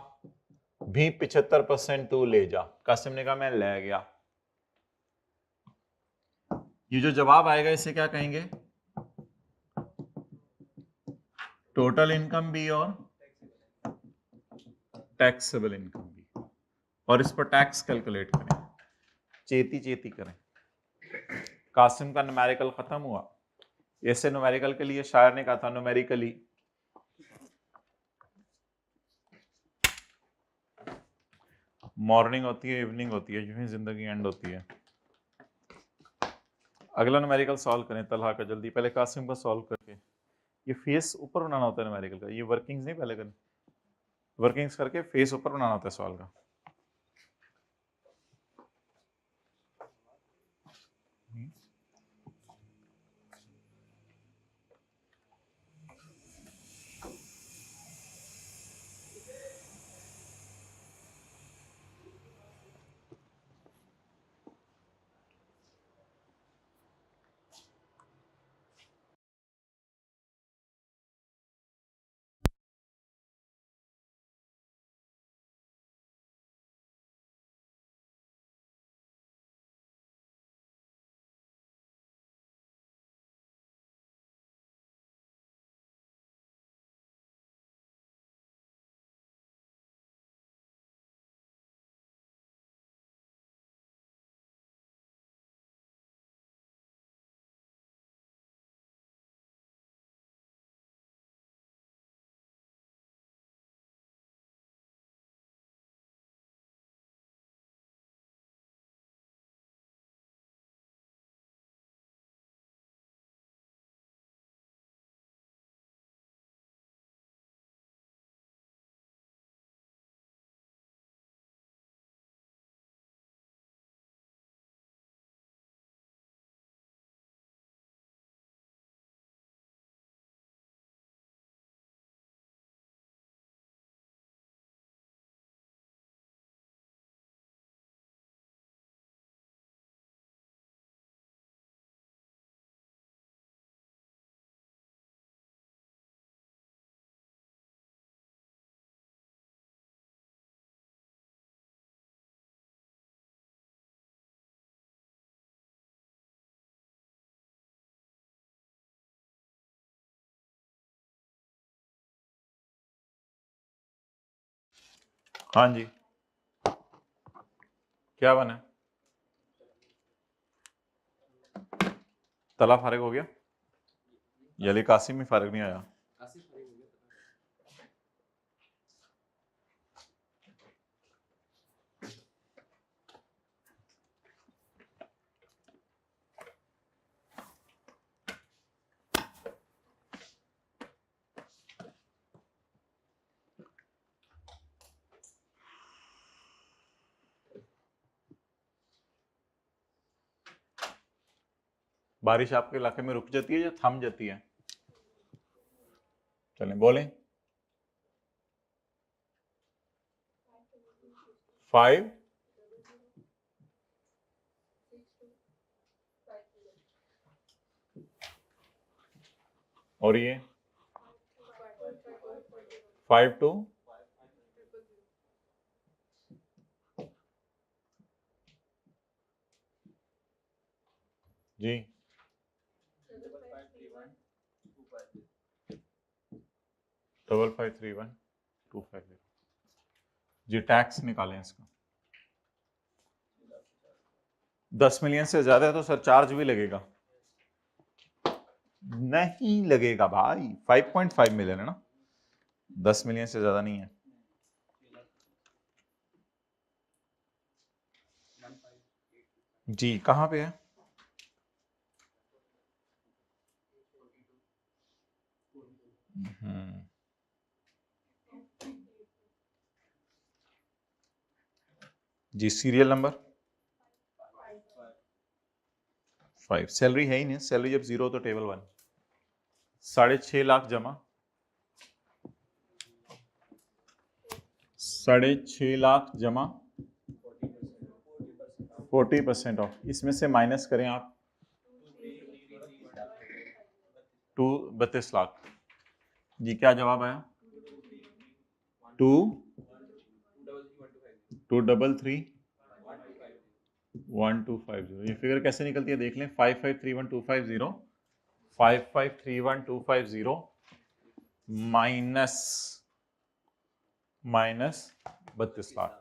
Speaker 1: भी 75% तू ले जा। कासिम ने कहा मैं ले गया। ये जो जवाब आएगा इसे क्या कहेंगे? टोटल इनकम भी और टैक्सेबल इनकम भी, और इस पर टैक्स कैलकुलेट करें। चेती चेती करें। कासिम का न्यूमेरिकल खत्म हुआ। ऐसे न्यूमेरिकल के लिए शायर ने कहा था न्यूमेरिकली मॉर्निंग होती है, इवनिंग होती है, यूं ही जिंदगी एंड होती है। अगला न्यूमेरिकल सॉल्व करें तलहा का जल्दी, पहले कासिम का सॉल्व करके। ये फेस ऊपर बनाना होता है न्यूमेरिकल का, ये वर्किंग्स नहीं पहले करनी, वर्किंग्स करके फेस ऊपर बनाना होता है सॉल्व का। हाँ जी, क्या बना? तला फारिग हो गया, यली कासिम ही फारिग नहीं आया। बारिश आपके इलाके में रुक जाती है या थम जाती है? चलें बोलें। 5 और ये 5 to जी 553125 जी। टैक्स निकालें इसका। 10 मिलियन से ज्यादा है तो सर चार्ज भी लगेगा। नहीं लगेगा भाई, 5.5 मिलियन है ना, 10 मिलियन से ज्यादा नहीं है। जी कहाँ पे है? जी सीरियल नंबर 5। सैलरी है ही नहीं, सैलरी जब 0 तो टेबल 1। 6.5 लाख जमा, 6.5 लाख जमा 40% ऑफ, इसमें से माइनस करें आप 32 लाख। जी क्या जवाब आया? 2 2 3 3 1250। ये फिगर कैसे निकलती है देख लें। 5531,250 5531,250 माइनस 32 लाख।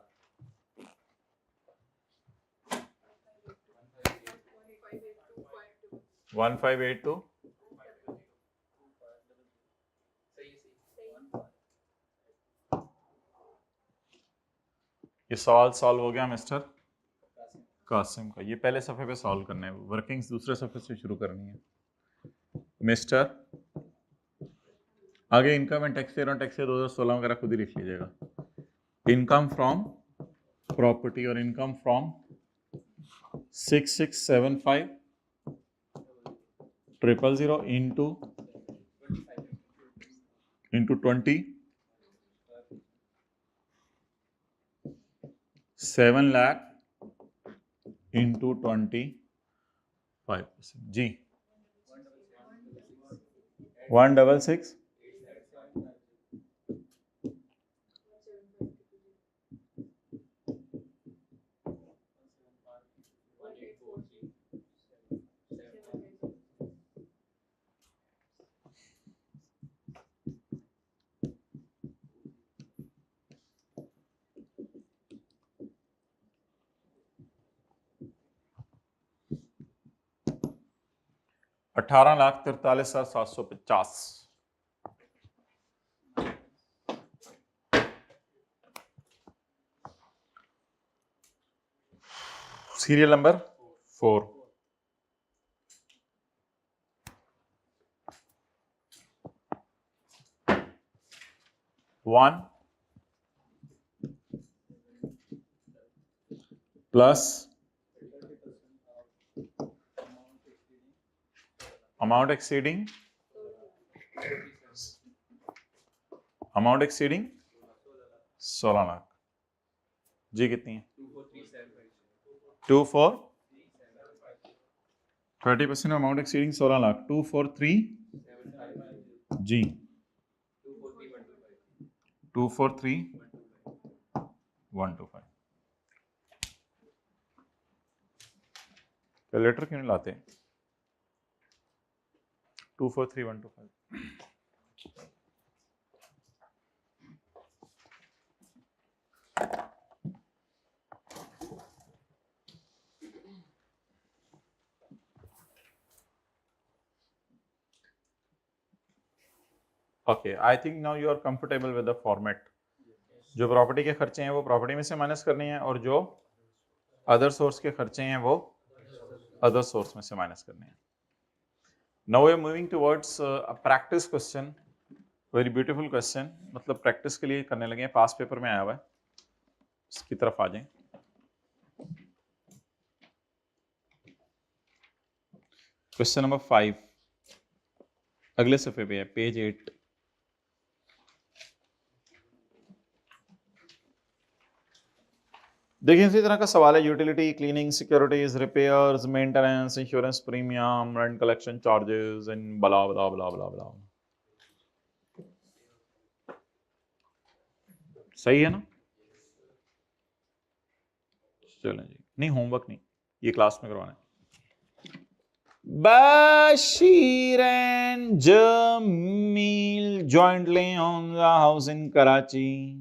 Speaker 1: वन 1582 ये सवाल सॉल्व हो गया मिस्टर कासिम का। ये पहले सफ़े पे सॉल्व करना है, वर्किंग्स दूसरे सफ़े से शुरू करनी है मिस्टर। आगे इनकम एंड टैक्स 2016 वगैरह खुद ही लिख लीजिएगा। इनकम फ्रॉम प्रॉपर्टी और income from 6675,000 into 20 7 lakh into 25% जी 166 18,43,750। Serial number 4। One plus amount exceeding 16 lakh जी। कितनी है? 24 30% अमाउंट एक्सीडिंग 16 लाख 243 जी 243,125। कैलकुलेटर क्यों नहीं लाते? 243,125 okay. I think now you are comfortable with the format. जो प्रॉपर्टी के खर्चे हैं वो प्रॉपर्टी में से माइनस करने हैं और जो अदर सोर्स के खर्चे हैं वो अदर सोर्स में से माइनस करने हैं। Now we are moving towards a practice question, very beautiful question. मतलब प्रैक्टिस के लिए करने लगे हैं, पास पेपर में आया हुआ है, इसकी तरफ आ जाएं। क्वेश्चन नंबर 5 अगले सफे पे है, पेज 8। देखिए इसी तरह का सवाल है। Utility, cleaning, securities, repairs, maintenance, insurance premium, rent collection charges and बला बला बला बला बला। सही है ना? चलें जी। नहीं होमवर्क नहीं, ये क्लास में करवाना है। Bashir and Jamil jointly own the house in Karachi.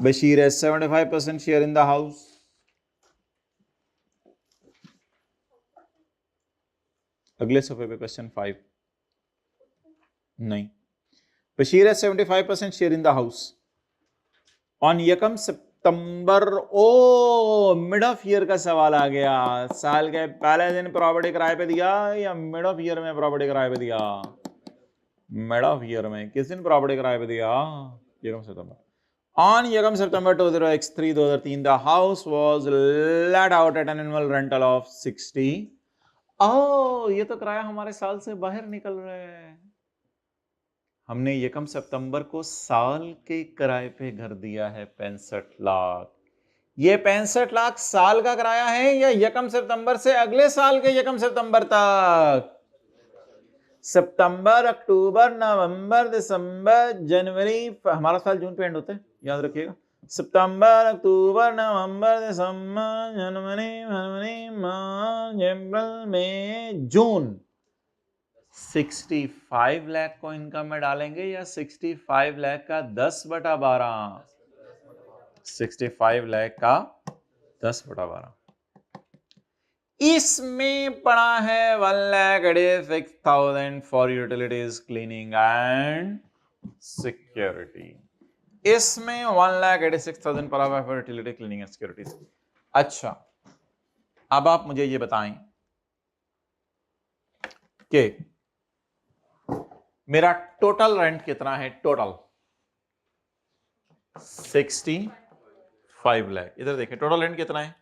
Speaker 1: Bashir has 75% share in the house. अगले सफे पे क्वेश्चन 5 नहीं। Bashir has 75% share in the house. On यकम सितंबर, ओ मिड ऑफ ईयर का सवाल आ गया। साल के पहले दिन प्रॉपर्टी किराए पे दिया या मिड ऑफ ईयर में प्रॉपर्टी किराए पे दिया? मिड ऑफ ईयर में। किस दिन प्रॉपर्टी किराए पे दिया? यकम सितंबर। On Yagam September 2003, 2003, the house was let out at an annual rental of 60. Oh, ये तो किराया हमारे साल से बाहर निकल रहा है। हमने यकम सितंबर को साल के किराए पे घर दिया है 65 लाख। ये 65 लाख साल का किराया है या यकम सितंबर से अगले साल के यकम सितंबर तक? सितंबर, अक्टूबर, नवंबर, दिसंबर, जनवरी, हमारा साल जून पे एंड होता है, याद रखिएगा। सितंबर, अक्टूबर, नवंबर, दिसंबर, जनवरी, फरवरी, मार्च, अप्रैल, मई, जून। 65 लाख को इनकम में डालेंगे या 65 लाख का 10/12? 65 लाख का 10/12। इसमें पड़ा है 1,86,000 for utilities, cleaning and security. इसमें 1,86,000 पड़ा हुआ है for utility, cleaning and securities. अच्छा, अब आप मुझे ये बताएं कि मेरा टोटल रेंट कितना है? टोटल 65 लाख। इधर देखिए टोटल रेंट कितना है?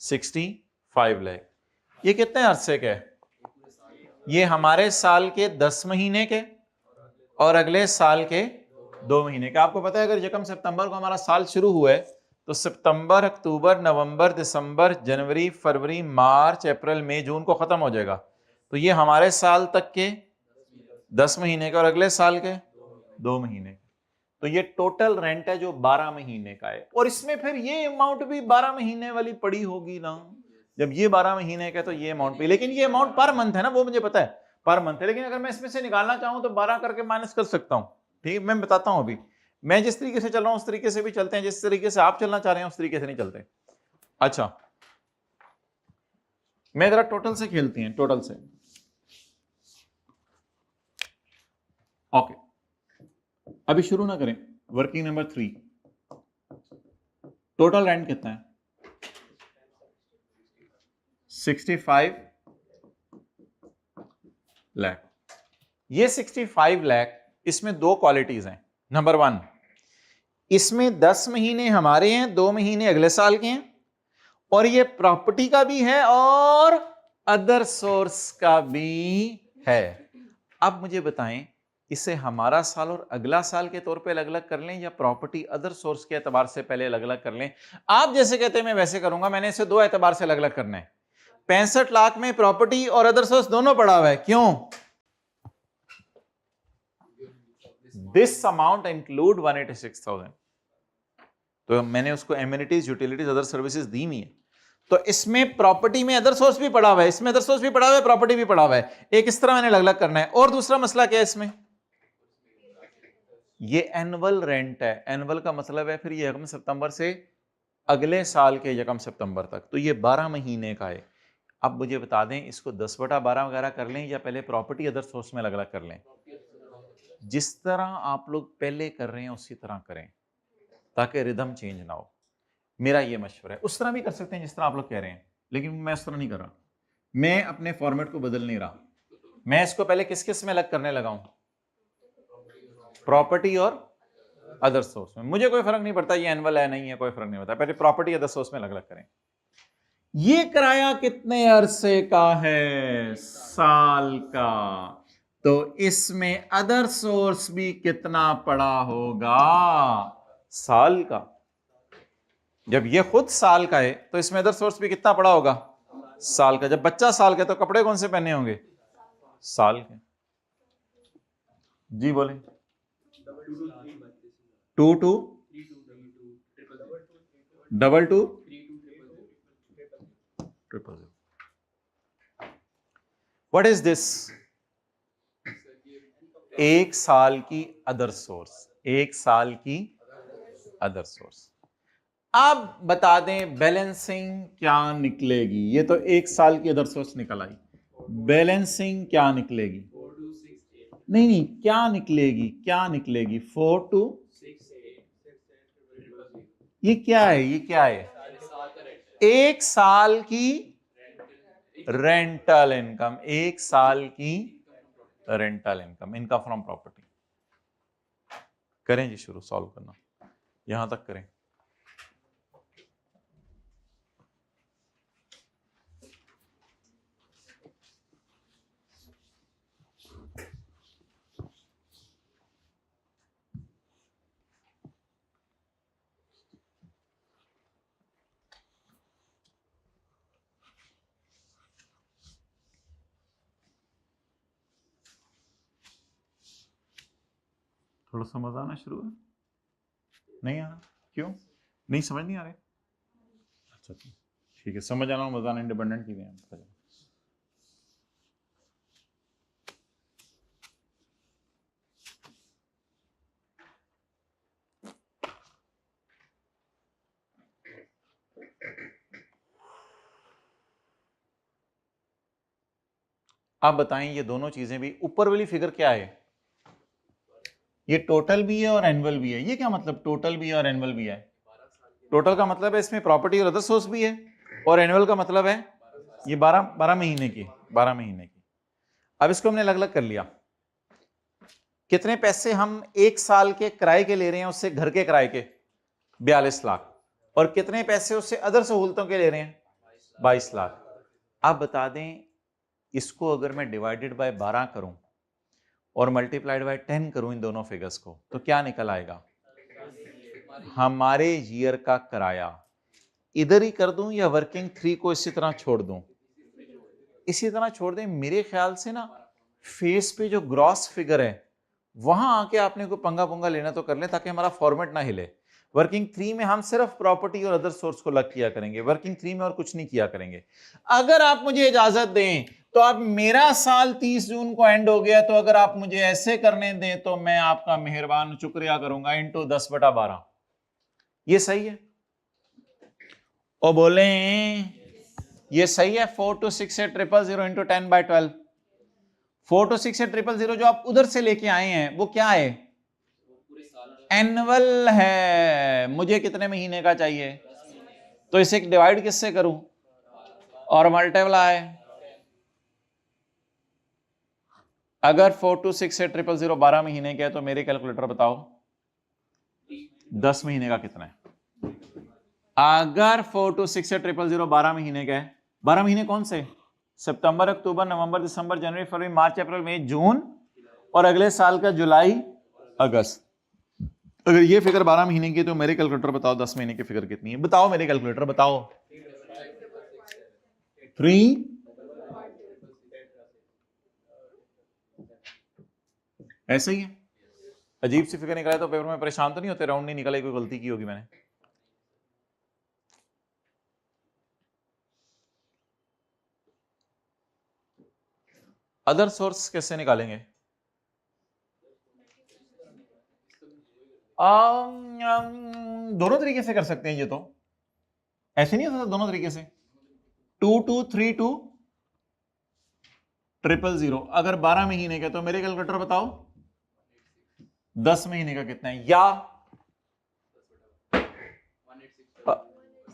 Speaker 1: 65 लाख। ये कितने अरसे के है? ये हमारे साल के 10 महीने के और अगले साल के 2 महीने के। आपको पता है अगर यकम सितंबर को हमारा साल शुरू हुआ है तो सितंबर, अक्टूबर, नवंबर, दिसंबर, जनवरी, फरवरी, मार्च, अप्रैल, मई, जून को खत्म हो जाएगा। तो ये हमारे साल तक के 10 महीने के और अगले साल के 2 महीने। तो ये टोटल रेंट है जो 12 महीने का है। और इसमें फिर ये अमाउंट भी 12 महीने वाली पड़ी होगी ना। जब ये 12 महीने का तो ये अमाउंट भी, लेकिन ये अमाउंट पर मंथ है ना, वो मुझे पता है पर मंथ है। लेकिन अगर मैं इसमें से निकालना चाहूं तो 12 करके माइनस कर सकता हूं। ठीक है, मैं बताता हूं। अभी मैं जिस तरीके से चल रहा हूं उस तरीके से भी चलते हैं, जिस तरीके से आप चलना चाह रहे हैं उस तरीके से नहीं चलते। अच्छा, मैं जरा टोटल से खेलती हैं, टोटल से। ओके, अभी शुरू ना करें। वर्किंग नंबर 3, टोटल रेंट कितना है? 65 लाख। ये 65 लाख, इसमें 2 क्वालिटीज हैं। नंबर 1, इसमें 10 महीने हमारे हैं, 2 महीने अगले साल के हैं, और ये प्रॉपर्टी का भी है और अदर सोर्स का भी है। अब मुझे बताएं, इसे हमारा साल और अगला साल के तौर पे अलग अलग कर लें या प्रॉपर्टी अदर सोर्स के एतबार से पहले अलग अलग कर लें? आप जैसे कहते हैं मैं वैसे करूंगा। मैंने इसे 2 एतबार से अलग अलग करना है। 65 लाख में प्रॉपर्टी और अदर सोर्स दोनों पड़ा हुआ है। क्यों? This amount include 186,000। तो मैंने उसको एमिनिटीज, यूटिलिटीज, अदर सर्विसेज दी हुई है। तो इसमें प्रॉपर्टी में अदर सोर्स भी पड़ा हुआ है, इसमें अदर सोर्स भी पड़ा हुआ है, प्रॉपर्टी भी पड़ा हुआ है। एक इस तरह मैंने अलग अलग करना है। और दूसरा मसला क्या है इसमें? ये एनुअल रेंट है। एनुअल का मतलब है फिर ये यकम सितंबर से अगले साल के यकम सितंबर तक। तो ये 12 महीने का है। अब मुझे बता दें, इसको 10/12 वगैरह कर लें या पहले प्रॉपर्टी अदर सोर्स में अलग अलग कर लें? जिस तरह आप लोग पहले कर रहे हैं उसी तरह करें ताकि रिदम चेंज ना हो। मेरा ये मशवरा है। उस तरह भी कर सकते हैं जिस तरह आप लोग कह रहे हैं, लेकिन मैं उस तरह नहीं कर रहा। मैं अपने फॉर्मेट को बदल नहीं रहा। मैं इसको पहले किस किस में अलग करने लगा हूं? प्रॉपर्टी और अदर सोर्स में। मुझे कोई फर्क नहीं पड़ता ये एनुअल है नहीं है, कोई फर्क नहीं पड़ता। पहले प्रॉपर्टी अदर सोर्स में अलग अलग करें। ये किराया कितने अरसे का है? साल का। तो इसमें अदर सोर्स भी कितना पड़ा होगा? साल का। जब ये खुद साल का है तो इसमें अदर सोर्स भी कितना पड़ा होगा? साल का। जब बच्चा साल का है तो कपड़े कौन से पहने होंगे? साल के। जी बोले। 2 2 2 2 0 व्हाट इज दिस? 1 साल की अदर सोर्स। 1 साल की अदर सोर्स। अब बता दें बैलेंसिंग क्या निकलेगी। ये तो 1 साल की अदर सोर्स निकल आई। बैलेंसिंग क्या निकलेगी? नहीं नहीं, क्या निकलेगी? क्या निकलेगी? 4 2 ये क्या है? ये क्या है? 1 साल की रेंटल इनकम। 1 साल की rental income, income from property. करें जी शुरू, सॉल्व करना। यहां तक करें। थोड़ा समझ आना शुरू है? नहीं आना? क्यों नहीं समझ नहीं आ रहे? अच्छा ठीक है, समझ आना मजान इंडिपेंडेंट की हैं। आप बताएं ये दोनों चीजें भी, ऊपर वाली फिगर क्या है? ये टोटल भी है और एनुअल भी है। ये क्या मतलब टोटल भी है और एनुअल भी है? टोटल का मतलब है इसमें प्रॉपर्टी और अदर सोर्स भी है, और एनुअल का मतलब है ये 12 महीने की, 12 महीने की। अब इसको हमने अलग अलग कर लिया। कितने पैसे हम एक साल के किराए के ले रहे हैं उससे, घर के किराए के 42 लाख, और कितने पैसे उससे अदर सहूलतों के ले रहे हैं 22 लाख। आप बता दें इसको अगर मैं डिवाइडेड बाय 12 करूं और मल्टीप्लाइड बाय 10 करूं इन दोनों फिगर्स को, तो क्या निकल आएगा? हमारे ईयर का किराया इधर ही कर दूं या वर्किंग 3 को इसी तरह छोड़ दूं? इसी तरह छोड़ दें। मेरे ख्याल से ना फेस पे जो ग्रॉस फिगर है वहां आके आपने कोई पंगा पुंगा लेना तो कर ले, ताकि हमारा फॉर्मेट ना हिले। वर्किंग 3 में हम सिर्फ प्रॉपर्टी और अदर सोर्स को लग किया करेंगे, वर्किंग 3 में और कुछ नहीं किया करेंगे। अगर आप मुझे इजाजत दें तो आप, मेरा साल 30 जून को एंड हो गया, तो अगर आप मुझे ऐसे करने दें तो मैं आपका मेहरबान शुक्रिया करूंगा, इंटू 10/12। ये सही है? और बोले ये सही है? 4 to 6 है 000 इंटू 10/12। 4 to 6 है 000 जो आप उधर से लेके आए हैं वो क्या है? एनुअल है। मुझे कितने महीने का चाहिए? तो इसे डिवाइड किससे करूं और मल्टीप्लाई? अगर 4 to 6 है 000 12 महीने के है, तो मेरे कैलकुलेटर बताओ 10 महीने का कितना है? अगर 4 to 6 है 000 12 महीने का है, 12 महीने कौन से? सितंबर, अक्टूबर, नवंबर, दिसंबर, जनवरी, फरवरी, मार्च, अप्रैल, मई, जून, और अगले साल का जुलाई, अगस्त। अगर ये फिगर 12 महीने की है तो मेरे कैलकुलेटर बताओ 10 महीने की फिगर कितनी है? बताओ मेरे कैलकुलेटर बताओ। 3 ऐसे ही है। अजीब सी फिगर निकला तो पेपर में परेशान तो नहीं होते? राउंड नहीं निकला, कोई गलती की होगी मैंने। अदर सोर्स कैसे निकालेंगे? दोनों तरीके से कर सकते हैं। ये तो ऐसे नहीं होता, दोनों तरीके से। 2232 000 अगर 12 महीने का, तो मेरे कैलकुलेटर बताओ 10 महीने का कितना है? या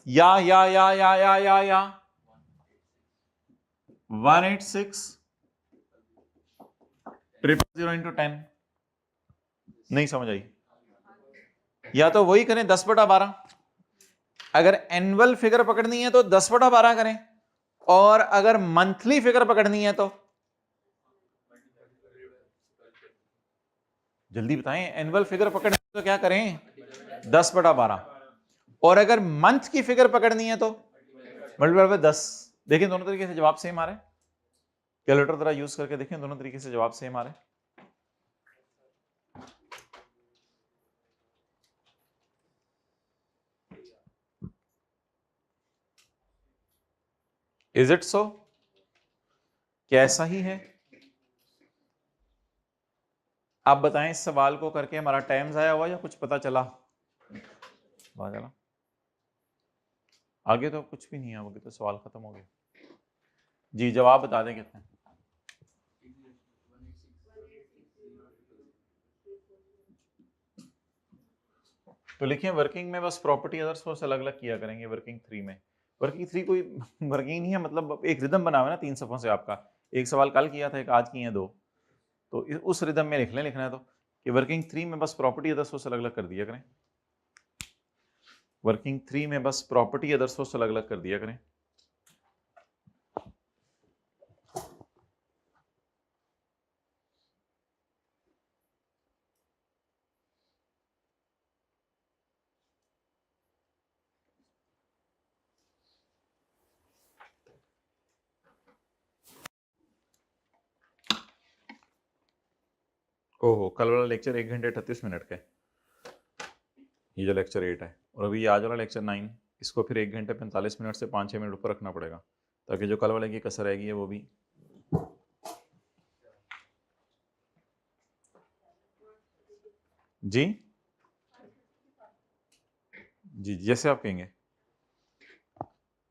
Speaker 1: 186 000 इंटू 10। नहीं समझ आई? या तो वही करें 10/12। अगर एनुअल फिगर पकड़नी है तो 10/12 करें, और अगर मंथली फिगर पकड़नी है तो जल्दी बताएं। एनुअल फिगर पकड़नी है तो क्या करें? 10/12। और अगर मंथ की फिगर पकड़नी है तो मल्टीप्लाई बाय 10। देखें दोनों तरीके से जवाब सेम आ रहा है। कैलकुलेटर जरा यूज करके देखें, दोनों तरीके से जवाब सेम आ रहा है। Is it so? क्या ऐसा ही है? आप बताएं इस सवाल को करके हमारा टाइम जाया हुआ या कुछ पता चला? चला आगे तो कुछ भी नहीं है, आगे तो सवाल खत्म हो गया। जी जवाब बता दें कितने? तो लिखिए वर्किंग में बस प्रॉपर्टी अदर सोर्स अलग अलग किया करेंगे। वर्किंग 3 में, वर्किंग 3 कोई वर्किंग नहीं है, मतलब एक रिदम बना हुआ है ना 3 सफों से। आपका एक सवाल कल किया था, एक आज किए हैं 2, तो उस रिदम में लिख लें। लिखना है तो कि वर्किंग 3 में बस प्रॉपर्टी अदर सोर्स अलग अलग कर दिया करें। वर्किंग 3 में बस प्रॉपर्टी अदर सोर्स अलग अलग कर दिया करें। ओहो, कल वाला लेक्चर 1 घंटे 38 मिनट का है। ये जो लेक्चर 8 है, और अभी ये आज वाला लेक्चर 9, इसको फिर 1 घंटे 45 मिनट से 5-6 मिनट ऊपर रखना पड़ेगा, ताकि जो कल वाले की कसर रहेगी वो भी। जी जी, जैसे आप कहेंगे।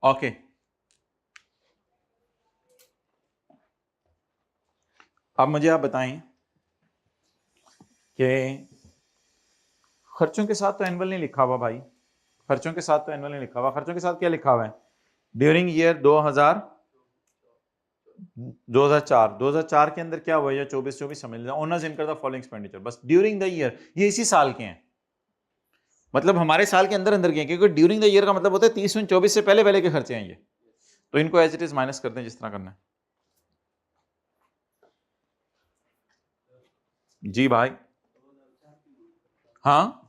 Speaker 1: ओके, अब मुझे आप बताएं कि खर्चों के साथ तो एनुअल नहीं लिखा हुआ भाई, खर्चों के साथ तो एनुअल नहीं लिखा हुआ। खर्चों के साथ क्या लिखा हुआ है? ड्यूरिंग ईयर 2004 के अंदर क्या हुआ, या 24 समझ लें, ओनर्स इनकर द फॉलोइंग एक्सपेंडिचर, बस ड्यूरिंग द ईयर, ये इसी साल के हैं, मतलब हमारे साल के अंदर अंदर के हैं, क्योंकि ड्यूरिंग द ईयर का मतलब होता है 30/24 से पहले पहले के खर्चे हैं ये। तो इनको एज इट इज माइनस करते हैं जिस तरह करना है। जी भाई, हाँ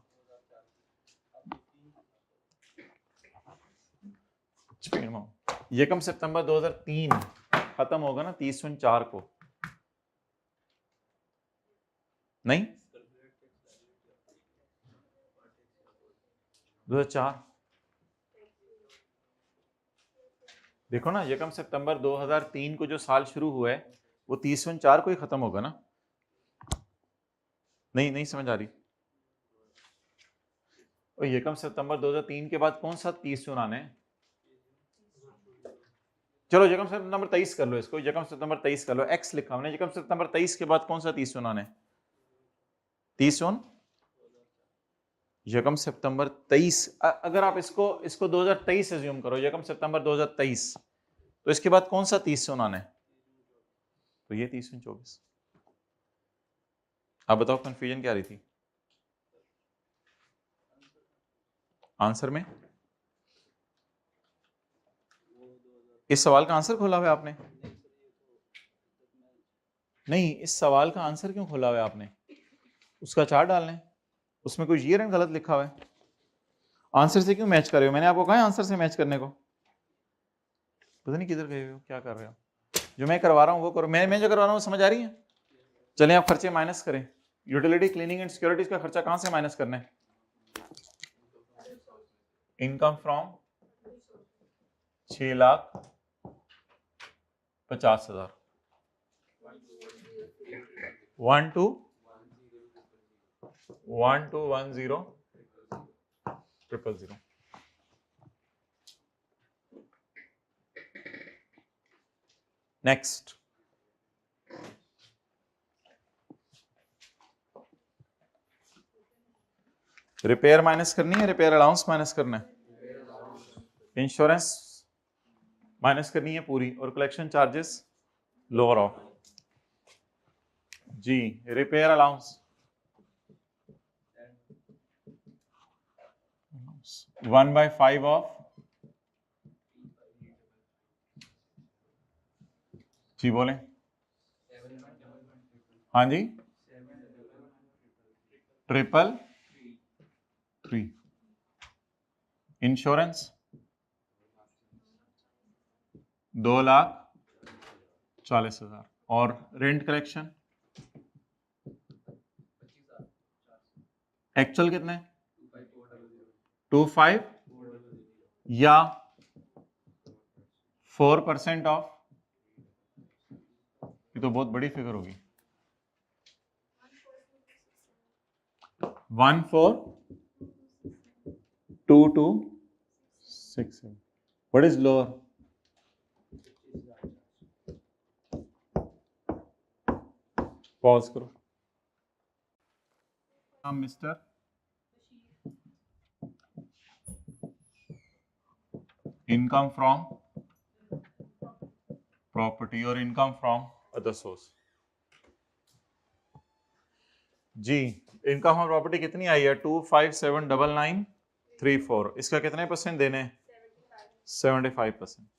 Speaker 1: यकम सितंबर 2003 खत्म होगा ना 30/4 को, नहीं 2004, देखो ना, यकम सितंबर 2003 को जो साल शुरू हुआ है वो 30/4 को ही खत्म होगा ना। नहीं समझ आ रही। और यकम सितंबर 2003 के बाद कौन सा 30 सुनाने है? चलो यकम सितंबर 23 कर लो, इसको यकम सितंबर 23 कर लो, एक्स लिखा हमने, यकम सितंबर 23 के बाद कौन सा 30 सुनाने? 30 यकम सितंबर 23, अगर आप इसको 2023 एज्यूम करो, यकम सितंबर 2023, तो इसके बाद कौन सा 30 सुनाने? तो ये 30/24। अब बताओ कंफ्यूजन क्या रही थी आंसर में? इस सवाल का आंसर खोला हुआ है आपने? नहीं, इस सवाल का आंसर क्यों खोला हुआ है आपने? उसका चार्ट डालना है, उसमें कोई ईयर एंड गलत लिखा हुआ है, आंसर से क्यों मैच कर रहे हो? मैंने आपको कहा है आंसर से मैच करने को, पता नहीं किधर गए हो, क्या कर रहे हो? जो मैं करवा रहा हूँ वो करो, मैं जो करवा रहा हूँ समझ आ रही है? चलें आप खर्चे माइनस करें। यूटिलिटी, क्लीनिंग एंड सिक्योरिटीज का खर्चा कहां से माइनस करना है? Income from 6,50,000, 1,2,1,0,000,000। Next, repair minus करनी है, रिपेयर अलाउंस माइनस करना है, इंश्योरेंस माइनस करनी है पूरी, और कलेक्शन चार्जेस लोअर ऑफ। जी, रिपेयर अलाउंस 1/5 ऑफ, जी बोले, हाँ जी, 333। इंश्योरेंस 2,40,000, और रेंट कलेक्शन एक्चुअल कितने? 25 या 4% ऑफ, ये तो बहुत बड़ी फिगर होगी। 1,422,6. What is lower? पॉज करो। मिस्टर इनकम फ्रॉम प्रॉपर्टी और इनकम फ्रॉम अदर सोर्स। जी, इनकम फ्रॉम प्रॉपर्टी कितनी आई है? 2579934। इसका कितने % देने? 75%।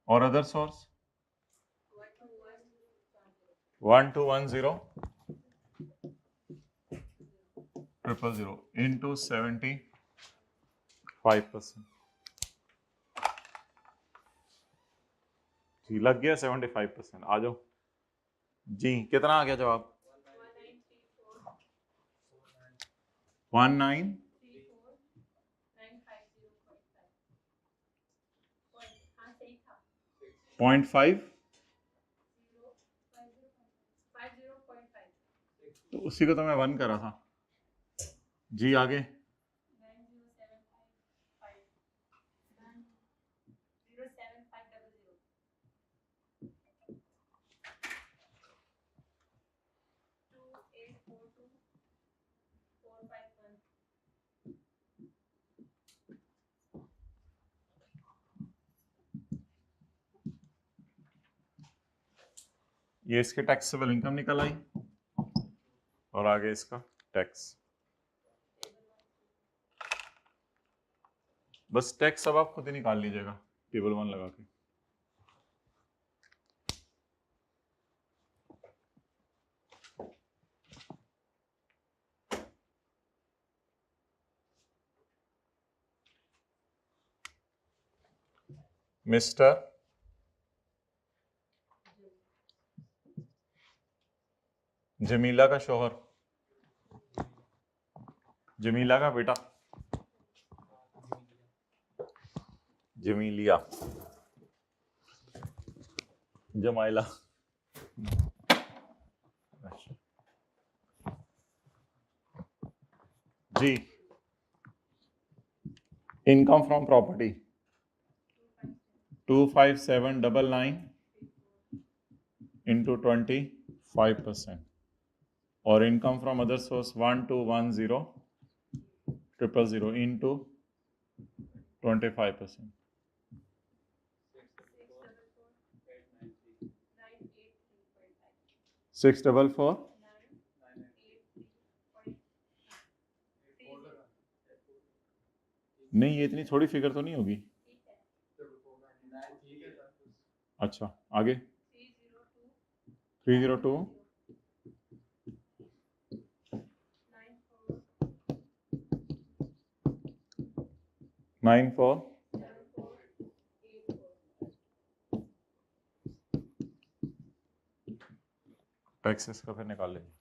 Speaker 1: और अदर सोर्स 1,210,000,000 into 75%। जी लग गया 75%। आ जाओ जी, कितना आ गया जवाब? 19.5। तो उसी को तो मैं 1 करा था जी। आगे ये इसके टैक्सेबल इनकम निकल आई और आगे इसका टैक्स। बस टैक्स अब आप खुद ही निकाल लीजिएगा टेबल 1 लगा के। मिस्टर जमीला का शोहर, जमीला का बेटा, जमीलिया, जमाइला। जी इनकम फ्रॉम प्रॉपर्टी 25799 इंटू 25% और income from other source 1210000 into 25%। 644 नहीं, ये इतनी थोड़ी फिगर तो नहीं होगी। अच्छा आगे 302 94 टैक्सेस का फिर निकाल लेंगे।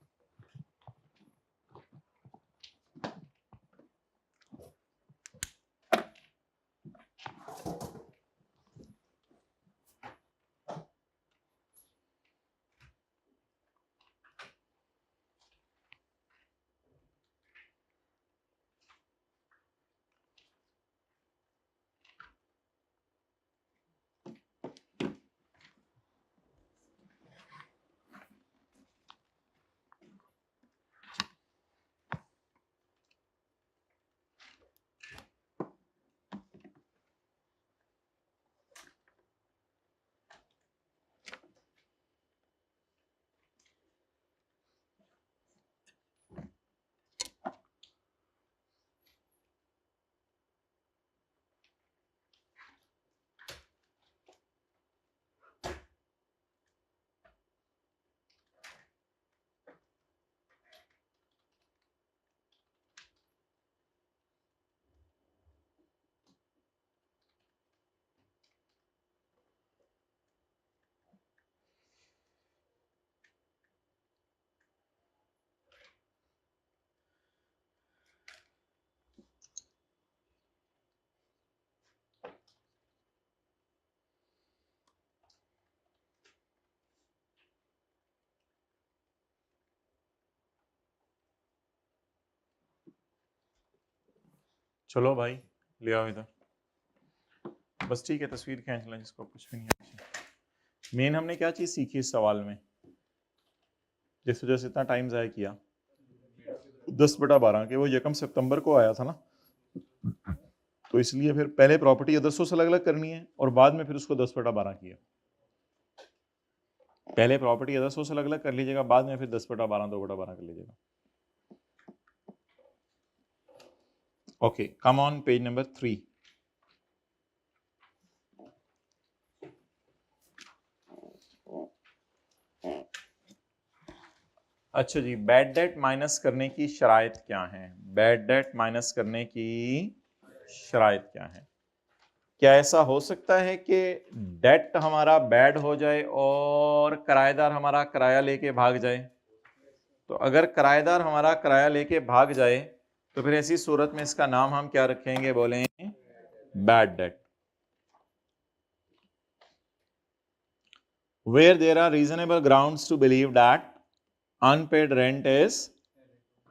Speaker 1: चलो भाई ले आओ इधर। बस ठीक है, तस्वीर खींच लें जिसको कुछ भी नहीं है। मेन हमने क्या चीज़ सीखी इस सवाल में, जिस वजह से इतना टाइम ज़ाया किया? 10/12 के वो यकम सितंबर को आया था ना, तो इसलिए फिर पहले प्रॉपर्टी अदर सोर्स अलग अलग करनी है और बाद में फिर उसको 10/12 किया। पहले प्रॉपर्टी अदर सोर्स अलग अलग कर लीजिएगा, बाद में फिर 10/12 2/12 कर लीजिएगा। Okay come on page number 3। अच्छा जी, बैड डेट माइनस करने की शराइत क्या है? बैड डेट माइनस करने की शराइत क्या है? क्या ऐसा हो सकता है कि डेट हमारा बैड हो जाए और किराएदार हमारा किराया लेके भाग जाए? तो अगर किराएदार हमारा किराया लेके भाग जाए तो फिर ऐसी सूरत में इसका नाम हम क्या रखेंगे? बोलें bad debt. Where there are reasonable grounds to believe that unpaid rent is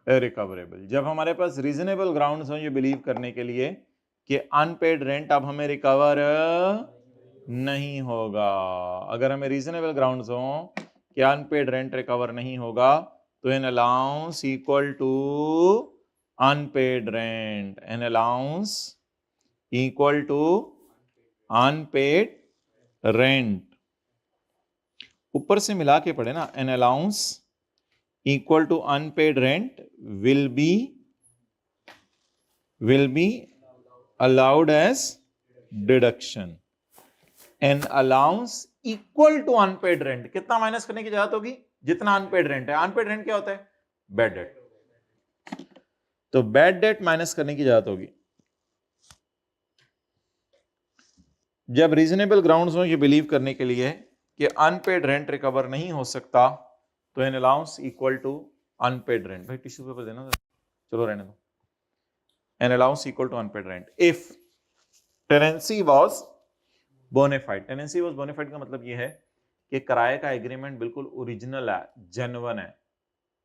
Speaker 1: irrecoverable। जब हमारे पास रीजनेबल ग्राउंड्स हो ये बिलीव करने के लिए कि अनपेड रेंट अब हमें रिकवर नहीं होगा, अगर हमें रीजनेबल ग्राउंड्स हो कि अनपेड रेंट रिकवर नहीं होगा तो an allowance equal to unpaid rent, an allowance equal to unpaid rent. ऊपर से मिला के पढ़े ना, an allowance equal to unpaid rent will be allowed as deduction. An allowance equal to unpaid rent, कितना माइनस करने की जरूरत होगी? जितना अनपेड रेंट है। अनपेड रेंट क्या होता है? Bad debt. तो बैड डेट माइनस करने की जरूरत होगी। जब रीजनेबल ग्राउंड्स हो ये बिलीव करने के लिए कि अनपेड रेंट रिकवर नहीं हो सकता तो an allowance equal to unpaid rent. भाई टिश्यू पेपर देना, चलो रहने दो। An allowance equal to unpaid rent if tenancy was bona fide. Tenancy was bona fide का मतलब ये है कि किराए का एग्रीमेंट बिल्कुल ओरिजिनल है, जेन्युइन है,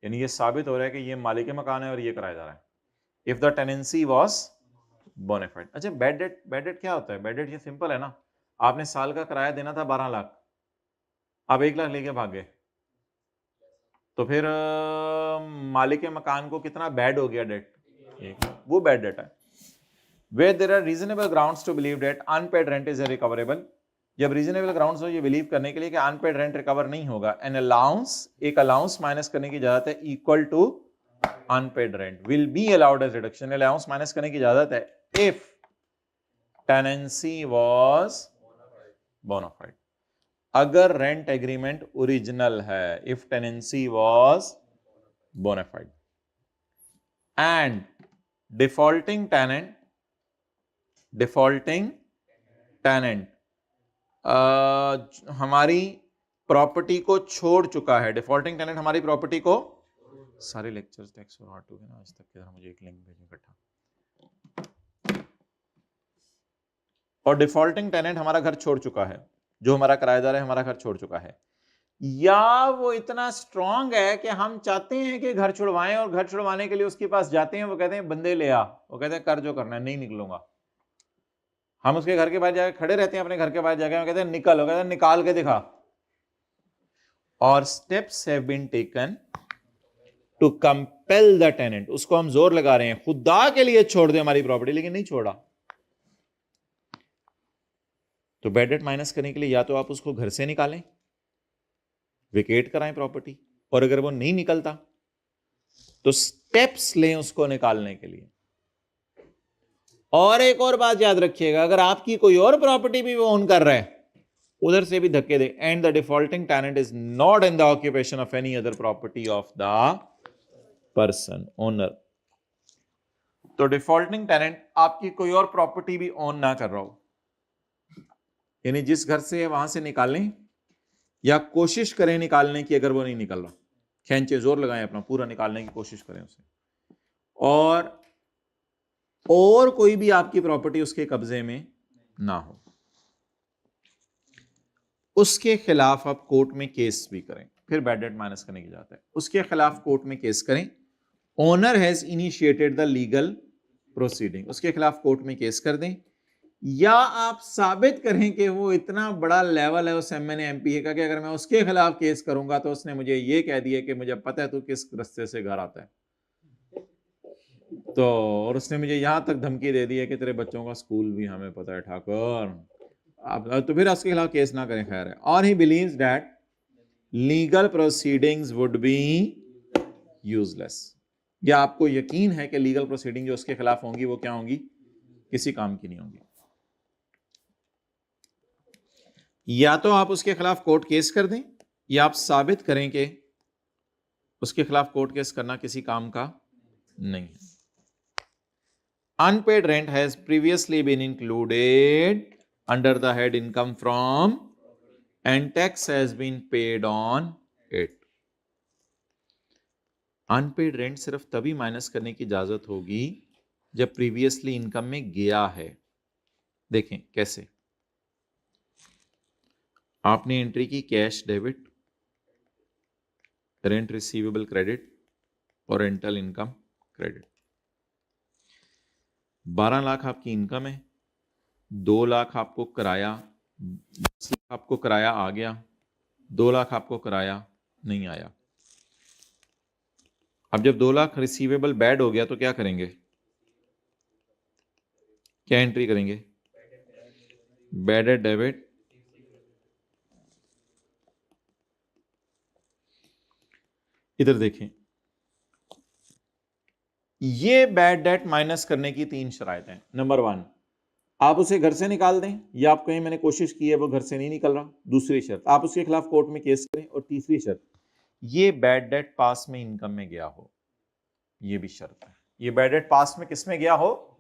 Speaker 1: यानी ये साबित हो रहा है कि ये मालिक मकान है और ये किराएदार है। If the tenancy was bona fide. अच्छा, बैड डेट क्या होता है? बैड डेट ये सिंपल है ना, आपने साल का किराया देना था 12 लाख, आप 1 लाख लेके भाग गए, तो फिर मालिक मकान को कितना बैड हो गया डेट? 1 लाख। वो बैड डेट है। Where there are reasonable grounds to believe that unpaid rent is irrecoverable, जब रीजनेबल ग्राउंड्स हो ये बिलीव करने के लिए कि अनपेड रेंट रिकवर नहीं होगा, एन अलाउंस, एक अलाउंस माइनस करने की इजाजत है, equal to unpaid rent will be allowed as reduction. Allowance minus करने की इजाजत है इफ टेनेंसी वाज बोनाफाइड, अगर रेंट एग्रीमेंट ओरिजिनल है, if tenancy was bona fide and defaulting tenant हमारी प्रॉपर्टी को छोड़ चुका है। डिफॉल्टिंग टेनेंट हमारी प्रॉपर्टी को, सारे लेक्चर्स टेक्स्ट और हार्ट हो गए ना आज तक के, मुझे एक लिंक भेजें इकट्ठा। और डिफॉल्टिंग टेनेंट हमारा घर छोड़ चुका है, जो हमारा किराएदार है हमारा घर छोड़ चुका है, या वो इतना स्ट्रांग है कि हम चाहते हैं कि घर छुड़वाएं और घर छुड़वाने के लिए उसके पास जाते हैं, वो कहते हैं बंदे ले आ, वो कहते हैं कर जो करना है, नहीं निकलूंगा। हम उसके घर के बाहर जाकर खड़े रहते हैं, अपने घर के बाहर जाकर कहते हैं निकल, वो कहते हैं निकाल के दिखा। और steps have been taken to compel the tenant, उसको हम जोर लगा रहे हैं खुदा के लिए छोड़ दे हमारी प्रॉपर्टी, लेकिन नहीं छोड़ा। तो बैड डेट माइनस करने के लिए या तो आप उसको घर से निकालें, विकेट कराएं प्रॉपर्टी, और अगर वो नहीं निकलता तो स्टेप्स लें उसको निकालने के लिए। और एक और बात याद रखिएगा, अगर आपकी कोई और प्रॉपर्टी भी वो ओन कर रहा है उधर से भी धक्के दे। And the defaulting tenant is not in the occupation of any other property of the person owner. तो डिफॉल्टिंग टेनेंट आपकी कोई और प्रॉपर्टी भी ओन ना कर रहा हो, यानी जिस घर से वहां से निकालें या कोशिश करें निकालने की, अगर वो नहीं निकल रहा, खींचे जोर लगाएं अपना पूरा निकालने की कोशिश करें उसे, और कोई भी आपकी प्रॉपर्टी उसके कब्जे में ना हो, उसके खिलाफ आप कोर्ट में केस भी करें। फिर बैड डेट माइनस करने की जाता है, उसके खिलाफ कोर्ट में केस करें। Owner has initiated the legal proceeding, उसके खिलाफ कोर्ट में केस कर दें, या आप साबित करें कि वो इतना बड़ा लेवल है उस एमएनए एमपीए का कि अगर मैं उसके खिलाफ केस करूंगा तो उसने मुझे ये कह दिया कि मुझे पता है तू किस रास्ते से घर आता है, तो और उसने मुझे यहां तक धमकी दे दी है कि तेरे बच्चों का स्कूल भी हमें पता है ठाकुर, तो फिर उसके खिलाफ केस ना करें, खैर है। और he believes that legal proceedings would be useless, या आपको यकीन है कि लीगल प्रोसीडिंग जो उसके खिलाफ होंगी वो क्या होंगी? किसी काम की नहीं होंगी। या तो आप उसके खिलाफ कोर्ट केस कर दें, या आप साबित करें कि उसके खिलाफ कोर्ट केस करना किसी काम का नहीं है। Unpaid rent has previously been included under the head income from and tax has been paid on it. Unpaid rent सिर्फ तभी माइनस करने की इजाजत होगी जब प्रीवियसली इनकम में गया है। देखें कैसे, आपने एंट्री की cash debit, rent receivable credit और रेंटल इनकम क्रेडिट। 12 लाख आपकी इनकम है, 2 लाख आपको किराया, 10 लाख आपको किराया आ गया, 2 लाख आपको किराया नहीं आया। अब जब 2 लाख रिसीवेबल बैड हो गया तो क्या करेंगे, क्या एंट्री करेंगे, बैड डेबिट, इधर देखें, ये बैड डेट माइनस करने की 3 शराइत हैं। नंबर 1, आप उसे घर से निकाल दें, या आप कहें मैंने कोशिश की है वो घर से नहीं निकल रहा। दूसरी शर्त, आप उसके खिलाफ कोर्ट में केस करें। और तीसरी शर्त, ये बैड डेट पास में इनकम में गया हो। ये भी शर्त है, ये बैड डेट पास में किस में गया हो,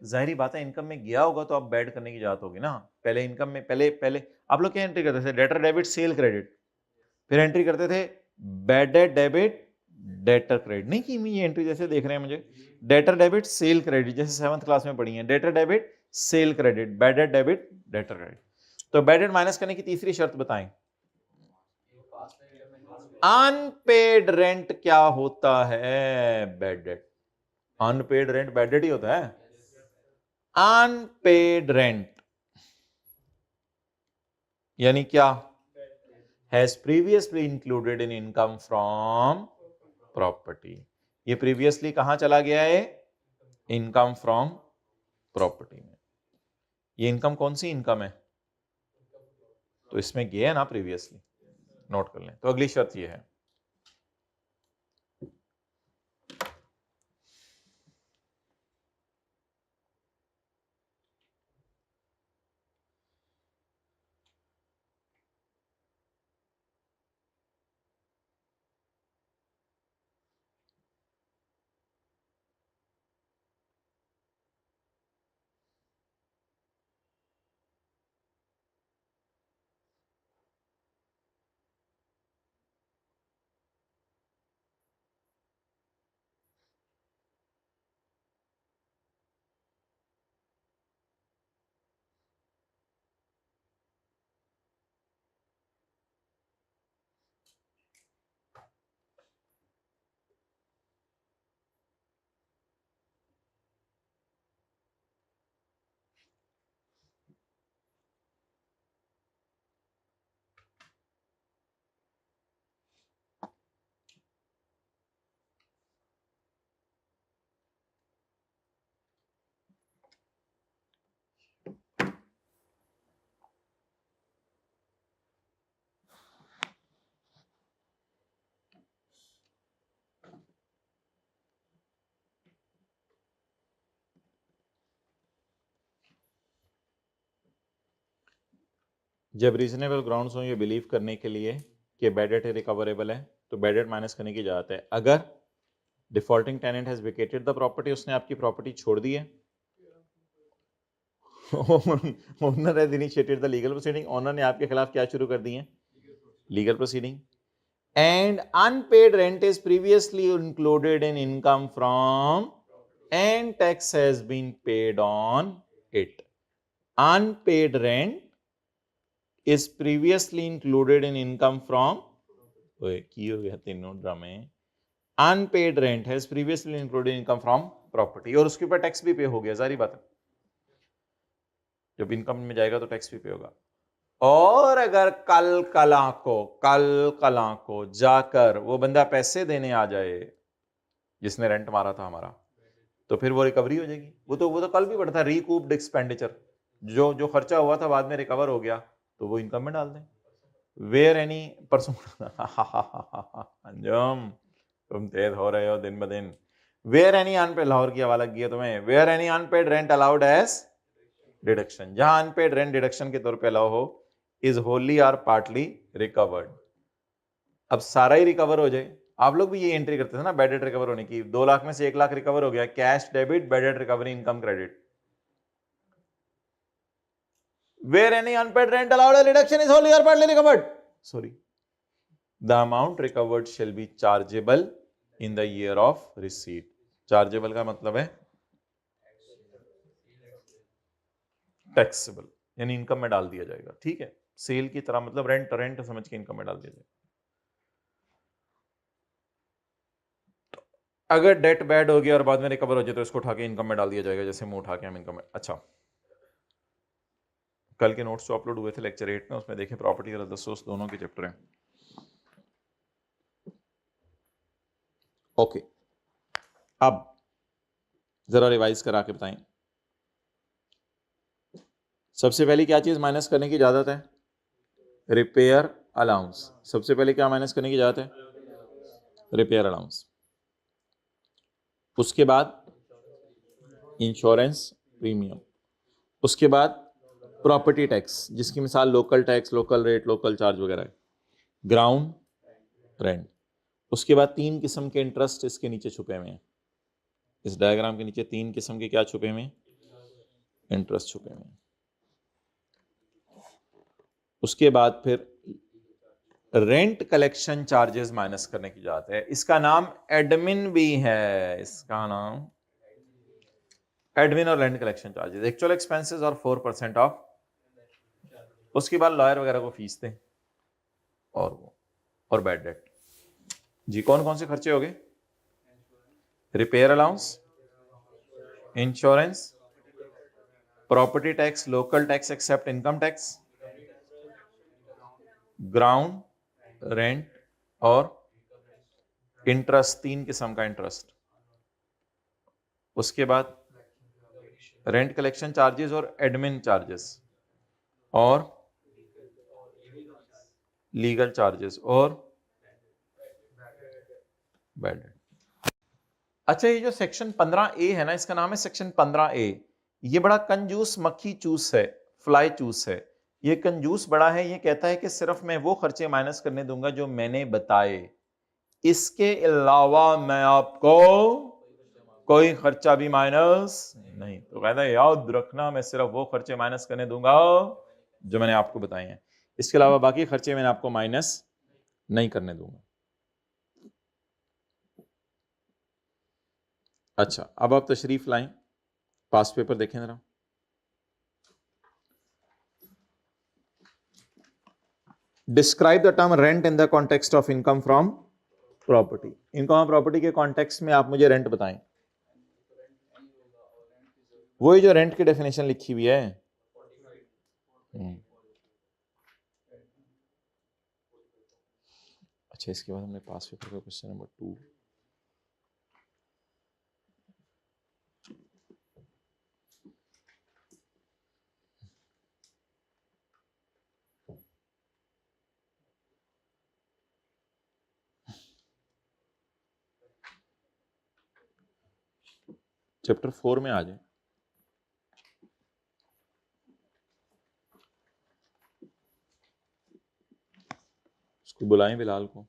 Speaker 1: जाहिर बात है इनकम में गया होगा तो आप बैड करने की इजाजत होगी ना। पहले इनकम में पहले आप लोग क्या एंट्री करते थे, डेटर डेबिट सेल क्रेडिट, फिर एंट्री करते थे bad debt debit debtor credit. नहीं की ये एंट्री जैसे देख रहे हैं मुझे, डेटर डेबिट सेल क्रेडिट, जैसे 7th क्लास में पढ़ी है, debtor debit cell credit, bad debt debit debtor credit. तो बैड डेट माइनस करने की तीसरी शर्त बताएं, अनपेड रेंट क्या होता है, bad debt. Unpaid rent bad debt ही होता है। अनपेड रेंट यानी क्या, has previously included in income from property. ये प्रीवियसली कहां चला गया है, इनकम फ्रॉम प्रॉपर्टी में। ये इनकम कौन सी इनकम है, तो इसमें गया है ना प्रीवियसली, नोट कर लें। तो अगली शर्त ये है, जब रीजनेबल ग्राउंड्स हो ये बिलीव करने के लिए कि बैड डेट रिकवरेबल है तो बैड डेट माइनस करने की इजाजत है। अगर defaulting tenant has vacated the property, उसने आपकी प्रॉपर्टी छोड़ दी है, owner has initiated the legal proceeding, owner ने आपके खिलाफ क्या शुरू कर दी है, legal proceeding, and unpaid rent is previously included in income from and tax has been paid on it. Unpaid rent is previously included in income from, की हो गया तीनों ड्रामे, unpaid rent has previously included income from property, और उसके ऊपर टैक्स भी पे हो गया, सारी बात है, जब इनकम में जाएगा तो टैक्स भी पे होगा। और अगर कल कला को जाकर वो बंदा पैसे देने आ जाए जिसने रेंट मारा था हमारा, तो फिर वो रिकवरी हो जाएगी। वो तो कल भी बढ़ता है, रिकूप्ड एक्सपेंडिचर, जो खर्चा हुआ था बाद में रिकवर हो गया तो वो इनकम में डाल दें। वेयर एनी परसों अंजुम तुम तेज हो रहे हो दिन ब दिन। वेयर एनी अनपेड, लाहौर की हवाला की है तुम्हें, where any unpaid rent allowed as deduction, जहां अनपेड रेंट डिडक्शन के तौर पे अलाउ हो, इज होली और पार्टली रिकवर्ड। अब सारा ही रिकवर हो जाए। आप लोग भी ये एंट्री करते थे ना बैड डेट रिकवर होने की, 2 लाख में से 1 लाख रिकवर हो गया, cash debit bad debt recovery income credit. Where any unpaid rent allowed a reduction is wholly or partly recovered. Sorry. The amount recovered shall be chargeable in the year of receipt. Chargeable का मतलब है टैक्सेबल, यानी इनकम में डाल दिया जाएगा। ठीक है, सेल की तरह, मतलब रेंट रेंट समझ के इनकम में डाल दिया जाएगा। अगर डेट बैड हो गया और बाद में रिकवर हो जाए तो इसको उठा के इनकम में डाल दिया जाएगा, जैसे मुंह उठा के हम इनकम में। अच्छा, कल के नोट्स जो अपलोड हुए थे लेक्चर 8 में, उसमें देखें प्रॉपर्टी और अदर सोर्स दोनों के चैप्टर हैं। ओके, अब जरा रिवाइज करा के बताएं। सबसे पहले क्या चीज माइनस करने की इजाजत है? Repair allowance. सबसे पहले क्या माइनस करने की इजाजत है? Repair allowance. उसके बाद इंश्योरेंस प्रीमियम। उसके बाद प्रॉपर्टी टैक्स, जिसकी मिसाल local tax, local rate, local charge वगैरह है। Ground rent. उसके बाद 3 किस्म के इंटरेस्ट इसके नीचे छुपे हुए हैं। इस डायग्राम के नीचे 3 किस्म के क्या छुपे हुए हैं? इंटरेस्ट छुपे हुए हैं। उसके बाद फिर रेंट कलेक्शन चार्जेस माइनस करने की इजाजत है। इसका नाम एडमिन भी है, इसका नाम एडमिन और rent collection charges. Actual expenses और 4% ऑफ। उसके बाद लॉयर वगैरह को फीस दें और बैड डेट। जी, कौन कौन से खर्चे हो गए? Repair allowance, insurance, property tax, local tax except income tax, ground rent और इंटरेस्ट। 3 किस्म का इंटरेस्ट। उसके बाद रेंट कलेक्शन चार्जेस और एडमिन चार्जेस और लीगल चार्जेस और बैड डेट। अच्छा, ये जो सेक्शन 15A है ना, इसका नाम है सेक्शन 15A। ये बड़ा कंजूस मक्खी चूस है, फ्लाई चूस है। ये कंजूस बड़ा है। ये कहता है कि सिर्फ मैं वो खर्चे माइनस करने दूंगा जो मैंने बताए, इसके अलावा मैं आपको कोई खर्चा भी माइनस नहीं। तो कहता है याद रखना, मैं सिर्फ वो खर्चे माइनस करने दूंगा जो मैंने आपको बताए हैं, इसके अलावा बाकी खर्चे मैंने आपको माइनस नहीं करने दूंगा। अच्छा, अब आप तशरीफ लाएं, पास पेपर देखें जरा। Describe the term rent in the context of income from property. Income of property के कॉन्टेक्स्ट में आप मुझे रेंट बताएं। वही जो रेंट की डेफिनेशन लिखी हुई है। अच्छा, इसके बाद हमने पास पेपर का क्वेश्चन नंबर 2। चैप्टर 4 में आ जाए। उसको बुलाएं बिलाल को।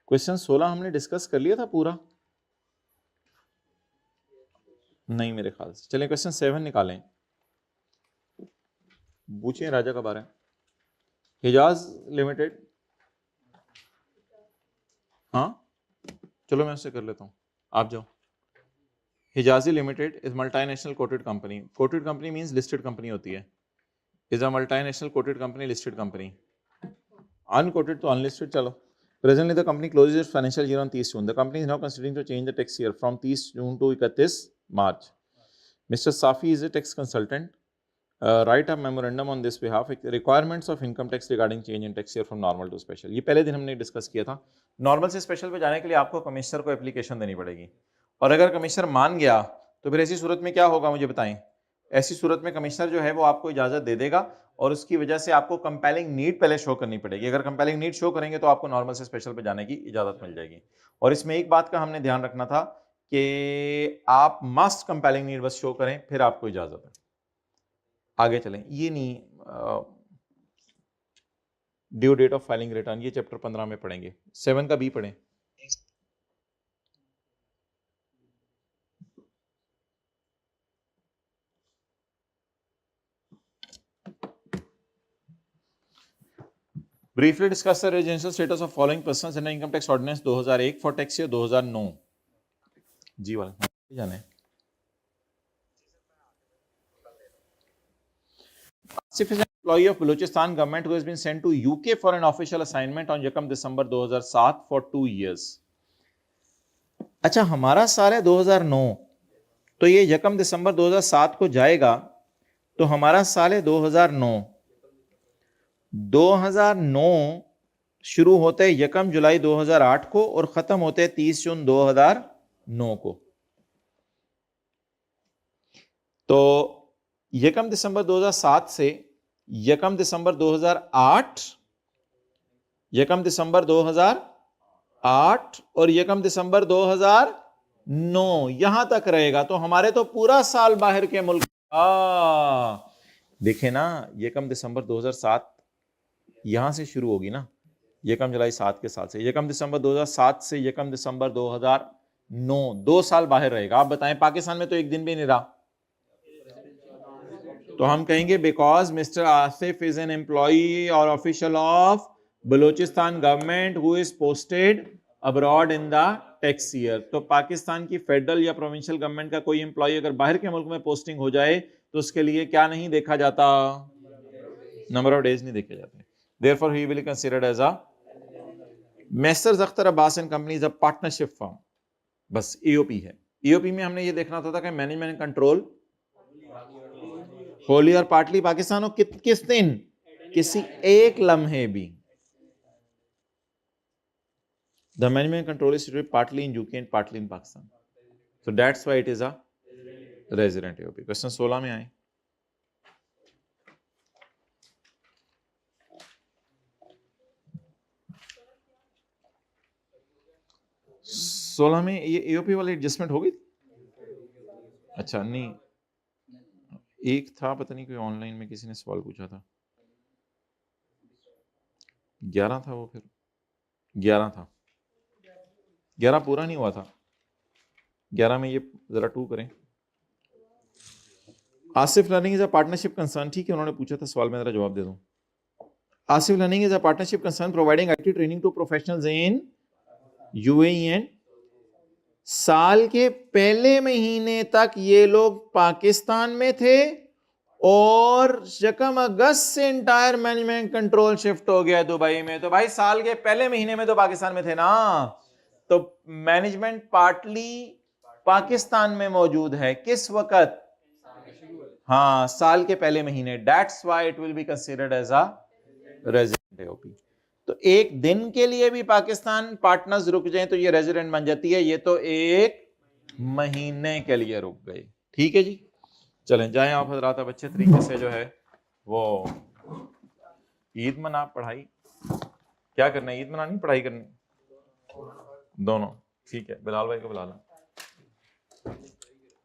Speaker 1: क्वेश्चन 16 हमने डिस्कस कर लिया था पूरा? नहीं मेरे ख्याल से। चलिए क्वेश्चन 7 निकालें। पूछिए राजा का बारे में। हिजाज लिमिटेड। हाँ चलो मैं उससे कर लेता हूँ, आप जाओ। Hijazi limited is multinational quoted company. Quoted company means listed company होती है। Is a multinational quoted company, listed company. Unquoted तो अनलिस्टेड। चलो, presently the company closes its financial year on 30 June. The company is now considering to change the tax year from 30 June to 31 March. Mr. Safi is a tax consultant. Write a memorandum on this behalf. Requirements of income tax regarding change in tax year from normal to special. ये पहले दिन हमने डिस्कस किया था। नॉर्मल से स्पेशल पे जाने के लिए आपको कमिश्नर को एप्लीकेशन देनी पड़ेगी, और अगर कमिश्नर मान गया तो फिर ऐसी सूरत में क्या होगा मुझे बताएं। ऐसी सूरत में कमिश्नर जो है वो आपको इजाजत दे देगा, और उसकी वजह से आपको कंपेलिंग नीड पहले शो करनी पड़ेगी। अगर कंपेलिंग नीड शो करेंगे तो आपको नॉर्मल से स्पेशल पे जाने की इजाजत मिल जाएगी। और इसमें एक बात का हमने ध्यान रखना था कि आप मस्ट कंपेलिंग नीड बस शो करें, फिर आपको इजाजत है। आगे चलें। ये नहीं, due date of filing return, ये चैप्टर 15 में पढ़ेंगे। 7 का बी पढ़ें। Briefly discuss the residential status of following persons under income tax ordinance 2001 for tax year 2009। जी वाला जाने। Asif is an employee of Balochistan government who has been sent to UK for an official assignment on यकम दिसंबर 2007 for 2 years। अच्छा, हमारा साल है 2009, तो ये यकम दिसंबर 2007 को जाएगा, तो हमारा साल है 2009। 2009 शुरू होते हैं यकम जुलाई 2008 को और खत्म होते हैं 30 जून 2009 को। तो यकम दिसंबर 2007 से यकम दिसंबर 2008, यकम दिसंबर 2008 और यकम दिसंबर 2009 यहां तक रहेगा। तो हमारे तो पूरा साल बाहर के मुल्क। देखे ना, यकम दिसंबर 2007 यहां से शुरू होगी ना, यकम जुलाई 7 के साल से। यकम दिसंबर 2007 से यकम दिसंबर 2009 2 साल बाहर रहेगा। आप बताएं, पाकिस्तान में तो एक दिन भी नहीं रहा। तो हम कहेंगे because mister Asif is an employee और official of Balochistan government who is posted abroad in the tax year. तो पाकिस्तान की फेडरल या प्रोविंशियल गवर्नमेंट का कोई एम्प्लॉय अगर बाहर के मुल्क में पोस्टिंग हो जाए तो उसके लिए क्या नहीं देखा जाता? नंबर ऑफ डेज नहीं देखे जाते। Therefore, he will be considered as a Messrs Akhtar Abbas and Company is a partnership firm। बस EOP है। EOP में हमने ये देखना होता था कि मैनेजमेंट कंट्रोल होली और पार्टली पाकिस्तान हो किस दिन, किसी एक लम्हे भी। The management control is situated partly in UK and partly in Pakistan, so that's why it is a resident EOP। Question 16 में आए। 16 में ये EOP वाली एडजस्टमेंट हो गई। अच्छा नहीं, एक था, पता नहीं कोई ऑनलाइन में किसी ने सवाल पूछा था। 11 था वो, फिर 11 था, 11 पूरा नहीं हुआ था। 11 में ये जरा 2 करें। Asif learning is a partnership concern, ठीक है, उन्होंने पूछा था सवाल में, जरा जवाब दे दूं। Asif learning is a partnership concern providing IT training to professionals in UAE and. साल के पहले महीने तक ये लोग पाकिस्तान में थे और यकम अगस्त से इंटायर मैनेजमेंट कंट्रोल शिफ्ट हो गया दुबई में। तो भाई साल के पहले महीने में तो पाकिस्तान में थे ना, तो मैनेजमेंट पार्टली पाकिस्तान में मौजूद है किस वक्त? हाँ, साल के पहले महीने। That's why it will be considered as a resident EOP। तो एक दिन के लिए भी पाकिस्तान पार्टनर्स रुक जाएं तो ये रेजिडेंट बन जाती है। ये तो एक महीने के लिए रुक गए। ठीक है जी, चलें जाएं आप हजरात। अब अच्छे तरीके से जो है वो ईद मना, पढ़ाई क्या करना है, ईद मनानी पढ़ाई करनी, दोनों। ठीक है, बिलाल भाई को बुला लो।